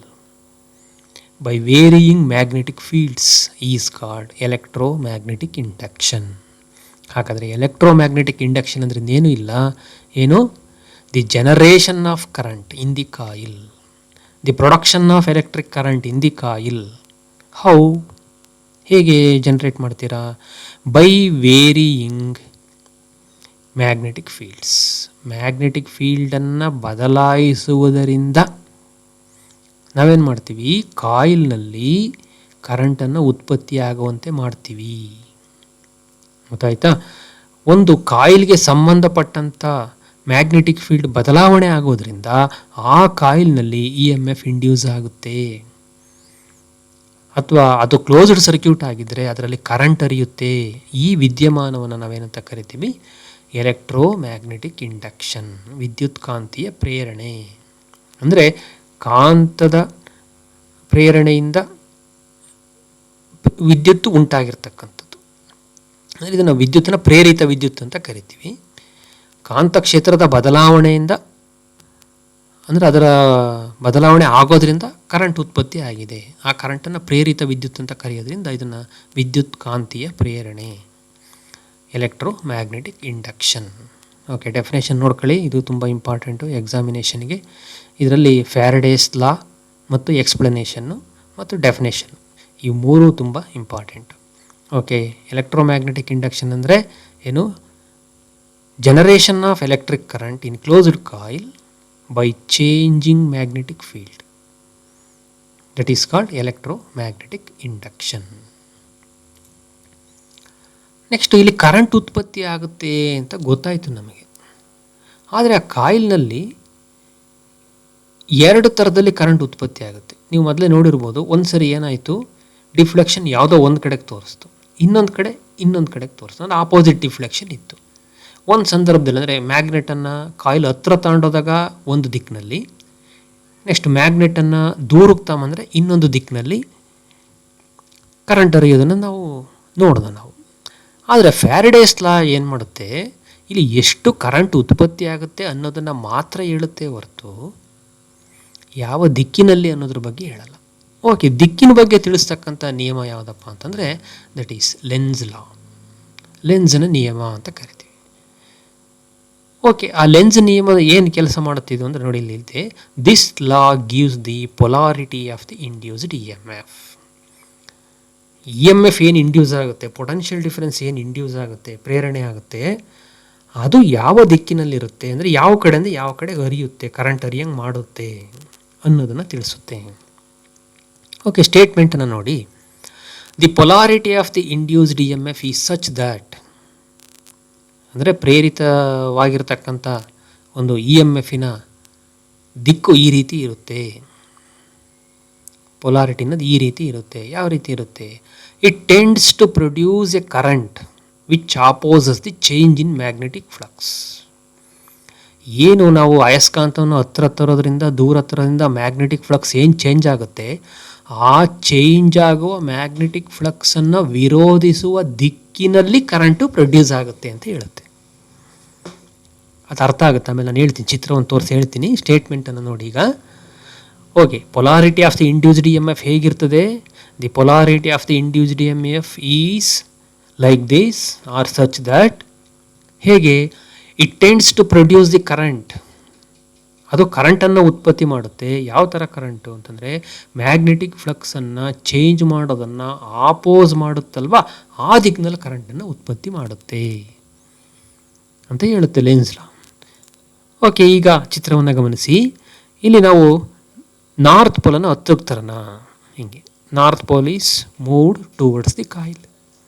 by varying magnetic fields is called electromagnetic induction. ಹಾಗಾದರೆ ಎಲೆಕ್ಟ್ರೋಮ್ಯಾಗ್ನೆಟಿಕ್ ಇಂಡಕ್ಷನ್ ಅಂದರೆ ಏನೂ ಇಲ್ಲ, ಏನು, the generation of current in the coil, the production of electric current in the coil. How, ಹೇಗೆ generate ಮಾಡ್ತೀರಾ? By varying magnetic fields. Magnetic ಫೀಲ್ಡನ್ನು ಬದಲಾಯಿಸುವುದರಿಂದ ನಾವೇನು ಮಾಡ್ತೀವಿ, ಕಾಯಿಲ್ನಲ್ಲಿ ಕರೆಂಟನ್ನು ಉತ್ಪತ್ತಿಯಾಗುವಂತೆ ಮಾಡ್ತೀವಿ. ಗೊತ್ತಾಯ್ತಾ? ಒಂದು ಕಾಯಿಲ್ಗೆ ಸಂಬಂಧಪಟ್ಟಂಥ ಮ್ಯಾಗ್ನೆಟಿಕ್ ಫೀಲ್ಡ್ ಬದಲಾವಣೆ ಆಗೋದ್ರಿಂದ ಆ ಕಾಯಿಲ್ನಲ್ಲಿ EMF ಇಂಡ್ಯೂಸ್ ಆಗುತ್ತೆ. ಅಥವಾ ಅದು ಕ್ಲೋಸ್ಡ್ ಸರ್ಕ್ಯೂಟ್ ಆಗಿದ್ದರೆ ಅದರಲ್ಲಿ ಕರೆಂಟ್ ಹರಿಯುತ್ತೆ. ಈ ವಿದ್ಯಮಾನವನ್ನು ನಾವೇನಂತ ಕರಿತೀವಿ, ಎಲೆಕ್ಟ್ರೋಮ್ಯಾಗ್ನೆಟಿಕ್ ಇಂಡಕ್ಷನ್, ವಿದ್ಯುತ್ ಕಾಂತೀಯ ಪ್ರೇರಣೆ. ಅಂದರೆ ಕಾಂತದ ಪ್ರೇರಣೆಯಿಂದ ವಿದ್ಯುತ್ ಉಂಟಾಗಿರ್ತಕ್ಕಂಥದ್ದು. ಅಂದರೆ ಇದನ್ನು ವಿದ್ಯುತ್ತನ್ನು ಪ್ರೇರಿತ ವಿದ್ಯುತ್ ಅಂತ ಕರಿತೀವಿ. ಕಾಂತಕ್ಷೇತ್ರದ ಬದಲಾವಣೆಯಿಂದ, ಅಂದರೆ ಅದರ ಬದಲಾವಣೆ ಆಗೋದ್ರಿಂದ ಕರೆಂಟ್ ಉತ್ಪತ್ತಿ ಆಗಿದೆ. ಆ ಕರೆಂಟನ್ನು ಪ್ರೇರಿತ ವಿದ್ಯುತ್ ಅಂತ ಕರೆಯೋದ್ರಿಂದ ಇದನ್ನು ವಿದ್ಯುತ್ ಕಾಂತೀಯ ಪ್ರೇರಣೆ, ಎಲೆಕ್ಟ್ರೋಮ್ಯಾಗ್ನೆಟಿಕ್ ಇಂಡಕ್ಷನ್. ಓಕೆ, ಡೆಫಿನೇಷನ್ ನೋಡ್ಕೊಳ್ಳಿ, ಇದು ತುಂಬ ಇಂಪಾರ್ಟೆಂಟು ಎಕ್ಸಾಮಿನೇಷನ್ಗೆ. ಇದರಲ್ಲಿ ಫ್ಯಾರಡೇಸ್ ಲಾ ಮತ್ತು ಎಕ್ಸ್ಪ್ಲನೇಷನ್ನು ಮತ್ತು ಡೆಫಿನೇಷನ್ನು, ಈ ಮೂರು ತುಂಬ ಇಂಪಾರ್ಟೆಂಟ್. ಓಕೆ, ಎಲೆಕ್ಟ್ರೋಮ್ಯಾಗ್ನೆಟಿಕ್ ಇಂಡಕ್ಷನ್ ಅಂದರೆ ಏನು? Generation of electric current in closed coil by changing magnetic field, that is called electromagnetic induction. Next, ಇಲ್ಲಿ ಕರೆಂಟ್ ಉತ್ಪತ್ತಿ ಆಗುತ್ತೆ ಅಂತ ಗೊತ್ತಾಯಿತು ನಮಗೆ. ಆದರೆ ಆ ಕಾಯಿಲ್ನಲ್ಲಿ ಎರಡು ಥರದಲ್ಲಿ ಕರೆಂಟ್ ಉತ್ಪತ್ತಿ ಆಗುತ್ತೆ. ನೀವು ಮೊದಲೇ ನೋಡಿರ್ಬೋದು, ಒಂದು ಸರಿ ಏನಾಯಿತು, ಡಿಫ್ಲೆಕ್ಷನ್ ಯಾವುದೋ ಒಂದು ಕಡೆಗೆ ತೋರಿಸ್ತು, ಇನ್ನೊಂದು ಕಡೆಗೆ ತೋರಿಸ್ತು, ಅಂದರೆ ಆಪೋಸಿಟ್ ಡಿಫ್ಲೆಕ್ಷನ್ ಇತ್ತು. ಒಂದು ಸಂದರ್ಭದಲ್ಲಿ ಅಂದರೆ ಮ್ಯಾಗ್ನೆಟನ್ನು ಕಾಯಿಲ್ ಹತ್ರ ತಗೊಂಡೋದಾಗ ಒಂದು ದಿಕ್ಕಿನಲ್ಲಿ, ನೆಕ್ಸ್ಟ್ ಮ್ಯಾಗ್ನೆಟನ್ನು ದೂರಕ್ಕೆ ತಗೊಂಬಂದರೆ ಇನ್ನೊಂದು ದಿಕ್ಕಿನಲ್ಲಿ ಕರೆಂಟ್ ಹರಿಯೋದನ್ನು ನಾವು ನೋಡೋಣ ನಾವು. ಆದರೆ ಫ್ಯಾರಡೇಸ್ ಲಾ ಏನು ಮಾಡುತ್ತೆ, ಇಲ್ಲಿ ಎಷ್ಟು ಕರೆಂಟ್ ಉತ್ಪತ್ತಿ ಆಗುತ್ತೆ ಅನ್ನೋದನ್ನು ಮಾತ್ರ ಹೇಳುತ್ತೆ ಹೊರತು ಯಾವ ದಿಕ್ಕಿನಲ್ಲಿ ಅನ್ನೋದ್ರ ಬಗ್ಗೆ ಹೇಳಲ್ಲ. ಓಕೆ, ದಿಕ್ಕಿನ ಬಗ್ಗೆ ತಿಳಿಸ್ತಕ್ಕಂಥ ನಿಯಮ ಯಾವುದಪ್ಪ ಅಂತಂದರೆ ದಟ್ ಈಸ್ ಲೆನ್ಸ್ ಲಾ, ಲೆನ್ಸ್ನ ನಿಯಮ ಅಂತ ಕರಿತೀವಿ. ಓಕೆ, ಆ ಲೆನ್ಸ್ ನಿಯಮದ ಏನು ಕೆಲಸ ಮಾಡುತ್ತಿದ್ದು ಅಂದರೆ ನೋಡಿ, ಇಲ್ಲಿದೆ, this law gives the polarity of the induced E M F. E M F ಏನು ಇಂಡ್ಯೂಸ್ ಆಗುತ್ತೆ, ಪೊಟೆನ್ಷಿಯಲ್ ಡಿಫರೆನ್ಸ್ ಏನು ಇಂಡ್ಯೂಸ್ ಆಗುತ್ತೆ, ಪ್ರೇರಣೆ ಆಗುತ್ತೆ, ಅದು ಯಾವ ದಿಕ್ಕಿನಲ್ಲಿರುತ್ತೆ, ಅಂದರೆ ಯಾವ ಕಡೆಯಿಂದ ಯಾವ ಕಡೆ ಹರಿಯುತ್ತೆ, ಕರೆಂಟ್ ಹರಿಯಂಗೆ ಮಾಡುತ್ತೆ ಅನ್ನೋದನ್ನು ತಿಳಿಸುತ್ತೆ. ಓಕೆ, ಸ್ಟೇಟ್ಮೆಂಟನ್ನು ನೋಡಿ, the polarity of the induced E M F is such that, ಅಂದರೆ ಪ್ರೇರಿತವಾಗಿರ್ತಕ್ಕಂಥ ಒಂದು ಇ ಎಮ್ ಎಫಿನ ದಿಕ್ಕು ಈ ರೀತಿ ಇರುತ್ತೆ, ಪೊಲಾರಿಟಿ ಅನ್ನೋದು ಈ ರೀತಿ ಇರುತ್ತೆ. ಯಾವ ರೀತಿ ಇರುತ್ತೆ? It tends to produce a current which opposes the change in magnetic flux. ಏನು ನಾವು ಅಯಸ್ಕಾಂತವನ್ನು ಹತ್ರ ತರೋದ್ರಿಂದ ದೂರ ತರೋದ್ರಿಂದ ಮ್ಯಾಗ್ನೆಟಿಕ್ ಫ್ಲಕ್ಸ್ ಏನು ಚೇಂಜ್ ಆಗುತ್ತೆ, ಆ ಚೇಂಜ್ ಆಗುವ ಮ್ಯಾಗ್ನೆಟಿಕ್ ಫ್ಲಕ್ಸನ್ನು ವಿರೋಧಿಸುವ ದಿಕ್ಕಿನಲ್ಲಿ ಕರೆಂಟು ಪ್ರೊಡ್ಯೂಸ್ ಆಗುತ್ತೆ ಅಂತ ಹೇಳುತ್ತೆ. ಅದು ಅರ್ಥ ಆಗುತ್ತೆ, ಆಮೇಲೆ ನಾನು ಹೇಳ್ತೀನಿ, ಚಿತ್ರವನ್ನು ತೋರಿಸಿ ಹೇಳ್ತೀನಿ. ಸ್ಟೇಟ್ಮೆಂಟನ್ನು ನೋಡಿ ಈಗ. Okay, polarity of the induced E M F ಹೇಗಿರ್ತದೆ? The polarity of the induced E M F is like this or such that, ಹೇಗೆ? It tends to produce the current, ಅದು ಕರೆಂಟನ್ನು ಉತ್ಪತ್ತಿ ಮಾಡುತ್ತೆ. ಯಾವ ಥರ ಕರೆಂಟು ಅಂತಂದರೆ ಮ್ಯಾಗ್ನೆಟಿಕ್ ಫ್ಲಕ್ಸನ್ನು ಚೇಂಜ್ ಮಾಡೋದನ್ನು ಆಪೋಸ್ ಮಾಡುತ್ತಲ್ವ, ಆ ದಿಕ್ಕಿನಲ್ಲಿ ಕರೆಂಟನ್ನು ಉತ್ಪತ್ತಿ ಮಾಡುತ್ತೆ ಅಂತ ಹೇಳುತ್ತೆ ಲೆನ್ಸ್ ಲಾ. ಓಕೆ, ಈಗ ಚಿತ್ರವನ್ನು ಗಮನಿಸಿ. ಇಲ್ಲಿ ನಾವು ನಾರ್ತ್ ಪೋಲನ್ನು ಹತ್ತಿರಕ್ಕೆ ತರೋಣ. ಹಿಂಗೆ north pole is moved towards the coil.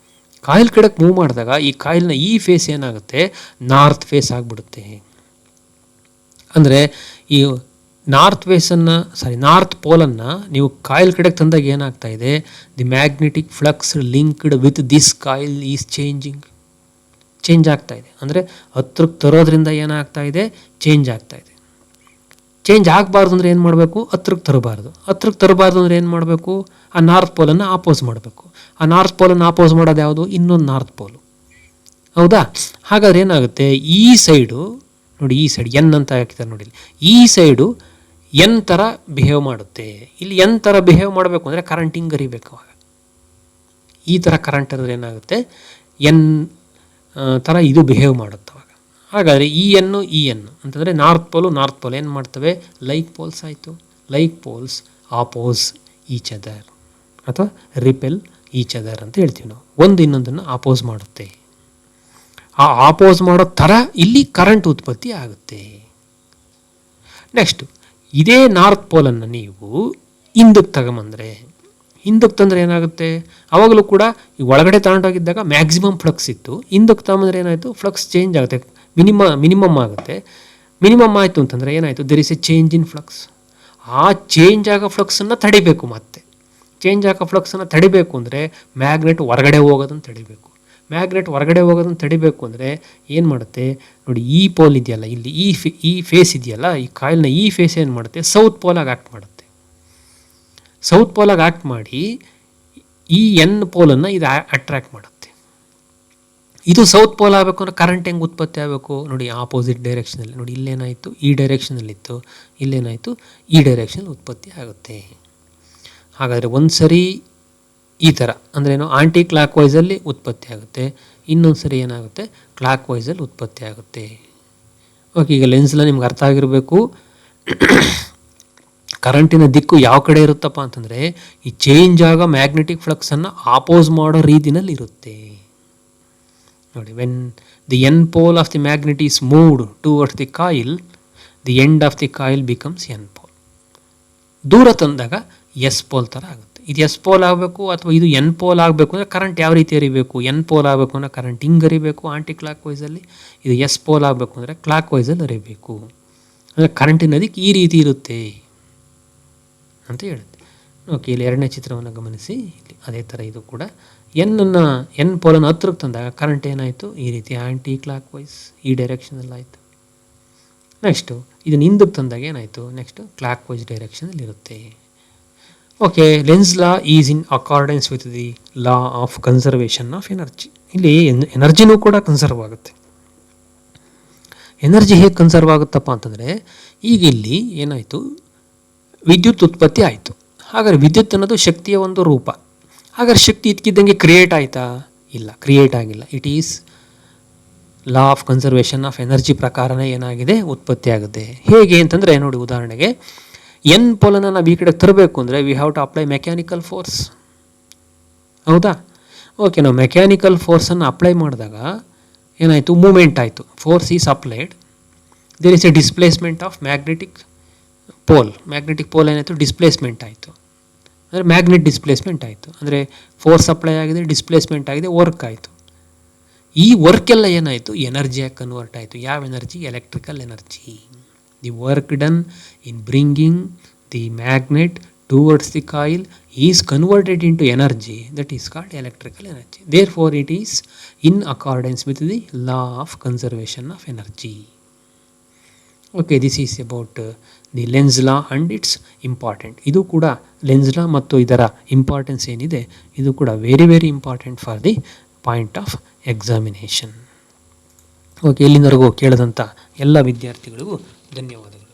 Coil ಕಡೆಗೆ ಮೂವ್ ಮಾಡಿದಾಗ ಈ ಕಾಯಿಲ್ನ ಈ ಫೇಸ್ ಏನಾಗುತ್ತೆ, ನಾರ್ತ್ ಫೇಸ್ ಆಗಿಬಿಡುತ್ತೆ. ಅಂದರೆ ಈ ನಾರ್ತ್ ಪೋಲನ್ನು ನೀವು ಕಾಯಿಲ್ ಕಡೆಗೆ ತಂದಾಗ ಏನಾಗ್ತಾ ಇದೆ, the magnetic flux linked with this coil is change ಆಗ್ತಾ ಇದೆ. ಅಂದರೆ ಹತ್ರಕ್ಕೆ ತರೋದ್ರಿಂದ ಏನಾಗ್ತಾ ಇದೆ, ಚೇಂಜ್ ಆಗ್ತಾ ಇದೆ. ಚೇಂಜ್ ಆಗಬಾರ್ದು ಅಂದರೆ ಏನು ಮಾಡಬೇಕು, ಹತ್ರಕ್ಕೆ ತರಬಾರ್ದು ಅಂದರೆ ಏನು ಮಾಡಬೇಕು, ಆ ನಾರ್ತ್ ಪೋಲನ್ನು ಆಪೋಸ್ ಮಾಡಬೇಕು. ಆ ನಾರ್ತ್ ಪೋಲನ್ನು ಆಪೋಸ್ ಮಾಡೋದು ಯಾವುದು, ಇನ್ನೊಂದು ನಾರ್ತ್ ಪೋಲು, ಹೌದಾ? ಹಾಗಾದ್ರೆ ಏನಾಗುತ್ತೆ, ಈ ಸೈಡು ನೋಡಿ, ಈ ಸೈಡ್ ಎನ್ ಅಂತ ಹಾಕಿದ್ದಾರೆ ನೋಡಿ, ಈ ಸೈಡು ಎನ್ ಥರ ಬಿಹೇವ್ ಮಾಡುತ್ತೆ. ಇಲ್ಲಿ ಎನ್ ಥರ ಬಿಹೇವ್ ಮಾಡಬೇಕು ಅಂದರೆ ಕರೆಂಟ್ ಹಿಂಗೆ ಹರಿಬೇಕು. ಆಗ ಈ ಥರ ಕರೆಂಟ್ ಅಂದರೆ ಏನಾಗುತ್ತೆ, ಎನ್ ಥರ ಇದು ಬಿಹೇವ್ ಮಾಡುತ್ತೆ. ಅವಾಗ ಹಾಗಾದರೆ ಈ ಎನ್ನು ಅಂತಂದರೆ ನಾರ್ತ್ ಪೋಲ್ ಏನು ಮಾಡ್ತವೆ, ಲೈಕ್ ಪೋಲ್ಸ್ ಆಯಿತು. ಲೈಕ್ ಪೋಲ್ಸ್ ಆಪೋಸ್ ಈಚ್ ಅದರ್ ಅಥವಾ ರಿಪೆಲ್ ಈಚ್ ಅದರ್ ಅಂತ ಹೇಳ್ತೀವಿ ನಾವು. ಒಂದು ಇನ್ನೊಂದನ್ನು ಆಪೋಸ್ ಮಾಡುತ್ತೆ. ಆ ಆಪೋಸ್ ಮಾಡೋ ಥರ ಇಲ್ಲಿ ಕರೆಂಟ್ ಉತ್ಪತ್ತಿ ಆಗುತ್ತೆ. ನೆಕ್ಸ್ಟ್, ಇದೇ ನಾರ್ತ್ ಪೋಲನ್ನು ನೀವು ಹಿಂದಕ್ಕೆ ತಗೊಂಬಂದರೆ, ಹಿಂದಕ್ಕೆ ತಂದರೆ ಏನಾಗುತ್ತೆ, ಅವಾಗಲೂ ಕೂಡ ಈ ಒಳಗಡೆ ತಗೊಂಡೋಗಿದ್ದಾಗ ಮ್ಯಾಕ್ಸಿಮಮ್ ಫ್ಲಕ್ಸ್ ಇತ್ತು. ಹಿಂದಕ್ಕೆ ತಗೊಂಬಂದರೆ ಏನಾಯಿತು, ಫ್ಲಕ್ಸ್ ಚೇಂಜ್ ಆಗುತ್ತೆ, ಮಿನಿಮಮ್ ಆಗುತ್ತೆ. ಮಿನಿಮಮ್ ಆಯಿತು ಅಂತಂದರೆ ಏನಾಯಿತು, there is A change in flux. ಆ ಚೇಂಜ್ ಆಗೋ ಫ್ಲಕ್ಸನ್ನು ತಡಿಬೇಕು. ಮತ್ತೆ ಚೇಂಜ್ ಆಗೋ ಫ್ಲಕ್ಸನ್ನು ತಡಿಬೇಕು ಅಂದರೆ ಮ್ಯಾಗ್ನೆಟ್ ಹೊರಗಡೆ ಹೋಗೋದನ್ನು ತಡಿಬೇಕು ಅಂದರೆ ಏನು ಮಾಡುತ್ತೆ ನೋಡಿ, ಈ ಪೋಲ್ ಇದೆಯಲ್ಲ, ಇಲ್ಲಿ ಈ ಫೇಸ್ ಇದೆಯಲ್ಲ, ಈ ಕಾಯಿಲ್ನ ಈ ಫೇಸ್ ಏನು ಮಾಡುತ್ತೆ, ಸೌತ್ ಪೋಲಾಗಿ ಆ್ಯಕ್ಟ್ ಮಾಡುತ್ತೆ. ಸೌತ್ ಪೋಲಾಗಿ ಆ್ಯಕ್ಟ್ ಮಾಡಿ ಈ ಎನ್ ಪೋಲನ್ನು ಇದು ಅಟ್ರ್ಯಾಕ್ಟ್ ಮಾಡುತ್ತೆ. ಇದು ಸೌತ್ ಪೋಲ್ ಆಗಬೇಕು ಅಂದರೆ ಕರೆಂಟ್ ಹೆಂಗೆ ಉತ್ಪತ್ತಿ ಆಗಬೇಕು ನೋಡಿ, ಆಪೋಸಿಟ್ ಡೈರೆಕ್ಷನಲ್ಲಿ. ನೋಡಿ, ಇಲ್ಲೇನಾಯಿತು, ಈ ಡೈರೆಕ್ಷನಲ್ಲಿತ್ತು, ಇಲ್ಲೇನಾಯಿತು, ಈ ಡೈರೆಕ್ಷನಲ್ಲಿ ಉತ್ಪತ್ತಿ ಆಗುತ್ತೆ. ಹಾಗಾದರೆ ಒಂದು ಸರಿ ಈ ಥರ ಅಂದ್ರೇನು, ಆಂಟಿ ಕ್ಲಾಕ್ ವೈಸಲ್ಲಿ ಉತ್ಪತ್ತಿ ಆಗುತ್ತೆ, ಇನ್ನೊಂದು ಸರಿ ಏನಾಗುತ್ತೆ, ಕ್ಲಾಕ್ ವೈಸಲ್ಲಿ ಉತ್ಪತ್ತಿ ಆಗುತ್ತೆ. ಓಕೆ, ಈಗ ಲೆನ್ಸ್ಲ ನಿಮ್ಗೆ ಅರ್ಥ ಆಗಿರಬೇಕು. ಕರೆಂಟಿನ ದಿಕ್ಕು ಯಾವ ಕಡೆ ಇರುತ್ತಪ್ಪ ಅಂತಂದರೆ ಈ ಚೇಂಜ್ ಆಗ ಮ್ಯಾಗ್ನೆಟಿಕ್ ಫ್ಲಕ್ಸನ್ನು ಆಪೋಸ್ ಮಾಡೋ ರೀತಿನಲ್ಲಿ ಇರುತ್ತೆ. ನೋಡಿ, when the N pole of the magnet is moved towards the coil, the end of the coil becomes N pole. ದೂರ ತಂದಾಗ ಎಸ್ ಪೋಲ್ ಥರ ಆಗುತ್ತೆ. ಇದು ಎಸ್ ಪೋಲ್ ಆಗಬೇಕು ಅಥವಾ ಇದು ಎನ್ ಪೋಲ್ ಆಗಬೇಕು ಅಂದರೆ ಕರೆಂಟ್ ಯಾವ ರೀತಿ ಹರಿಬೇಕು? ಎನ್ ಪೋಲ್ ಆಗಬೇಕು ಅಂದರೆ ಕರೆಂಟ್ ಹಿಂಗೆ ಹರಿಬೇಕು ಆಂಟಿ ಕ್ಲಾಕ್ ವೈಸಲ್ಲಿ. ಇದು ಎಸ್ ಪೋಲ್ ಆಗಬೇಕು ಅಂದರೆ ಕ್ಲಾಕ್ ವೈಸಲ್ಲಿ ಹರಿಬೇಕು. ಅಂದರೆ ಕರೆಂಟಿನ ದಿಕ್ಕು ಈ ರೀತಿ ಇರುತ್ತೆ ಅಂತ ಹೇಳುತ್ತೆ. ಓಕೆ, ಇಲ್ಲಿ ಎರಡನೇ ಚಿತ್ರವನ್ನು ಗಮನಿಸಿ. ಇಲ್ಲಿ ಅದೇ ಥರ ಇದು ಕೂಡ ಎನ್ ಪೋಲನ್ನು ಹತ್ರಕ್ಕೆ ತಂದಾಗ ಕರೆಂಟ್ ಏನಾಯಿತು? ಈ ರೀತಿ ಆಂಟಿ ಕ್ಲಾಕ್ ವೈಸ್ ಈ ಡೈರೆಕ್ಷನಲ್ಲಿ ಆಯಿತು. ನೆಕ್ಸ್ಟು ಇದನ್ನು ಹಿಂದಕ್ಕೆ ತಂದಾಗ ಏನಾಯಿತು? ನೆಕ್ಸ್ಟು ಕ್ಲಾಕ್ ವೈಸ್ ಡೈರೆಕ್ಷನಲ್ಲಿ ಇರುತ್ತೆ. Okay, lens law is in accordance with the law of conservation of energy. ಇಲ್ಲಿ ಎನರ್ಜಿನೂ ಕೂಡ ಕನ್ಸರ್ವ್ ಆಗುತ್ತೆ. ಎನರ್ಜಿ ಹೇಗೆ ಕನ್ಸರ್ವ್ ಆಗುತ್ತಪ್ಪ ಅಂತಂದರೆ, ಈಗ ಇಲ್ಲಿ ಏನಾಯಿತು? ವಿದ್ಯುತ್ ಉತ್ಪತ್ತಿ ಆಯಿತು. ಹಾಗಾದರೆ ವಿದ್ಯುತ್ ಅನ್ನೋದು ಶಕ್ತಿಯ ಒಂದು ರೂಪ. ಹಾಗಾದ್ರೆ ಶಕ್ತಿ ಇದ್ಕಿದ್ದಂಗೆ ಕ್ರಿಯೇಟ್ ಆಯಿತಾ? ಇಲ್ಲ, ಕ್ರಿಯೇಟ್ ಆಗಿಲ್ಲ. It is law of conservation of energy ಪ್ರಕಾರನೇ ಏನಾಗಿದೆ? ಉತ್ಪತ್ತಿ ಆಗುತ್ತೆ. ಹೇಗೆ ಅಂತಂದರೆ ನೋಡಿ, ಉದಾಹರಣೆಗೆ ಎನ್ ಪೋಲನ್ನು ನಾವು ಈ ಕಡೆ ತರಬೇಕು ಅಂದರೆ we have to apply mechanical force. ಹೌದಾ? ಓಕೆ, ನಾವು ಮೆಕ್ಯಾನಿಕಲ್ ಫೋರ್ಸನ್ನು ಅಪ್ಲೈ ಮಾಡಿದಾಗ ಏನಾಯಿತು? ಮೂಮೆಂಟ್ ಆಯಿತು. Force is applied, there is a displacement of magnetic pole. Magnetic pole ಏನಾಯಿತು? ಡಿಸ್ಪ್ಲೇಸ್ಮೆಂಟ್ ಆಯಿತು. ಅಂದರೆ ಮ್ಯಾಗ್ನೆಟ್ ಡಿಸ್ಪ್ಲೇಸ್ಮೆಂಟ್ ಆಯಿತು. ಅಂದರೆ ಫೋರ್ಸ್ ಅಪ್ಲೈ ಆಗಿದೆ, ಡಿಸ್ಪ್ಲೇಸ್ಮೆಂಟ್ ಆಗಿದೆ, ವರ್ಕ್ ಆಯಿತು. ಈ ವರ್ಕೆಲ್ಲ ಏನಾಯಿತು? ಎನರ್ಜಿಯಾಗಿ ಕನ್ವರ್ಟ್ ಆಯಿತು. ಯಾವ energy? Electrical energy. The work done in bringing the magnet towards the coil is converted into energy, that is called electrical energy. Therefore it is in accordance with the law of conservation of energy. Okay, this is about the Lenz law and it's important. ಇದು ಕೂಡ lens ಲಾ ಮತ್ತು ಇದರ importance ಏನಿದೆ, ಇದು ಕೂಡ very very important for the point of examination. Okay, ಇಲ್ಲಿಂದವರೆಗೂ ಕೇಳಿದಂಥ ಎಲ್ಲ ವಿದ್ಯಾರ್ಥಿಗಳಿಗೂ ಧನ್ಯವಾದಗಳು.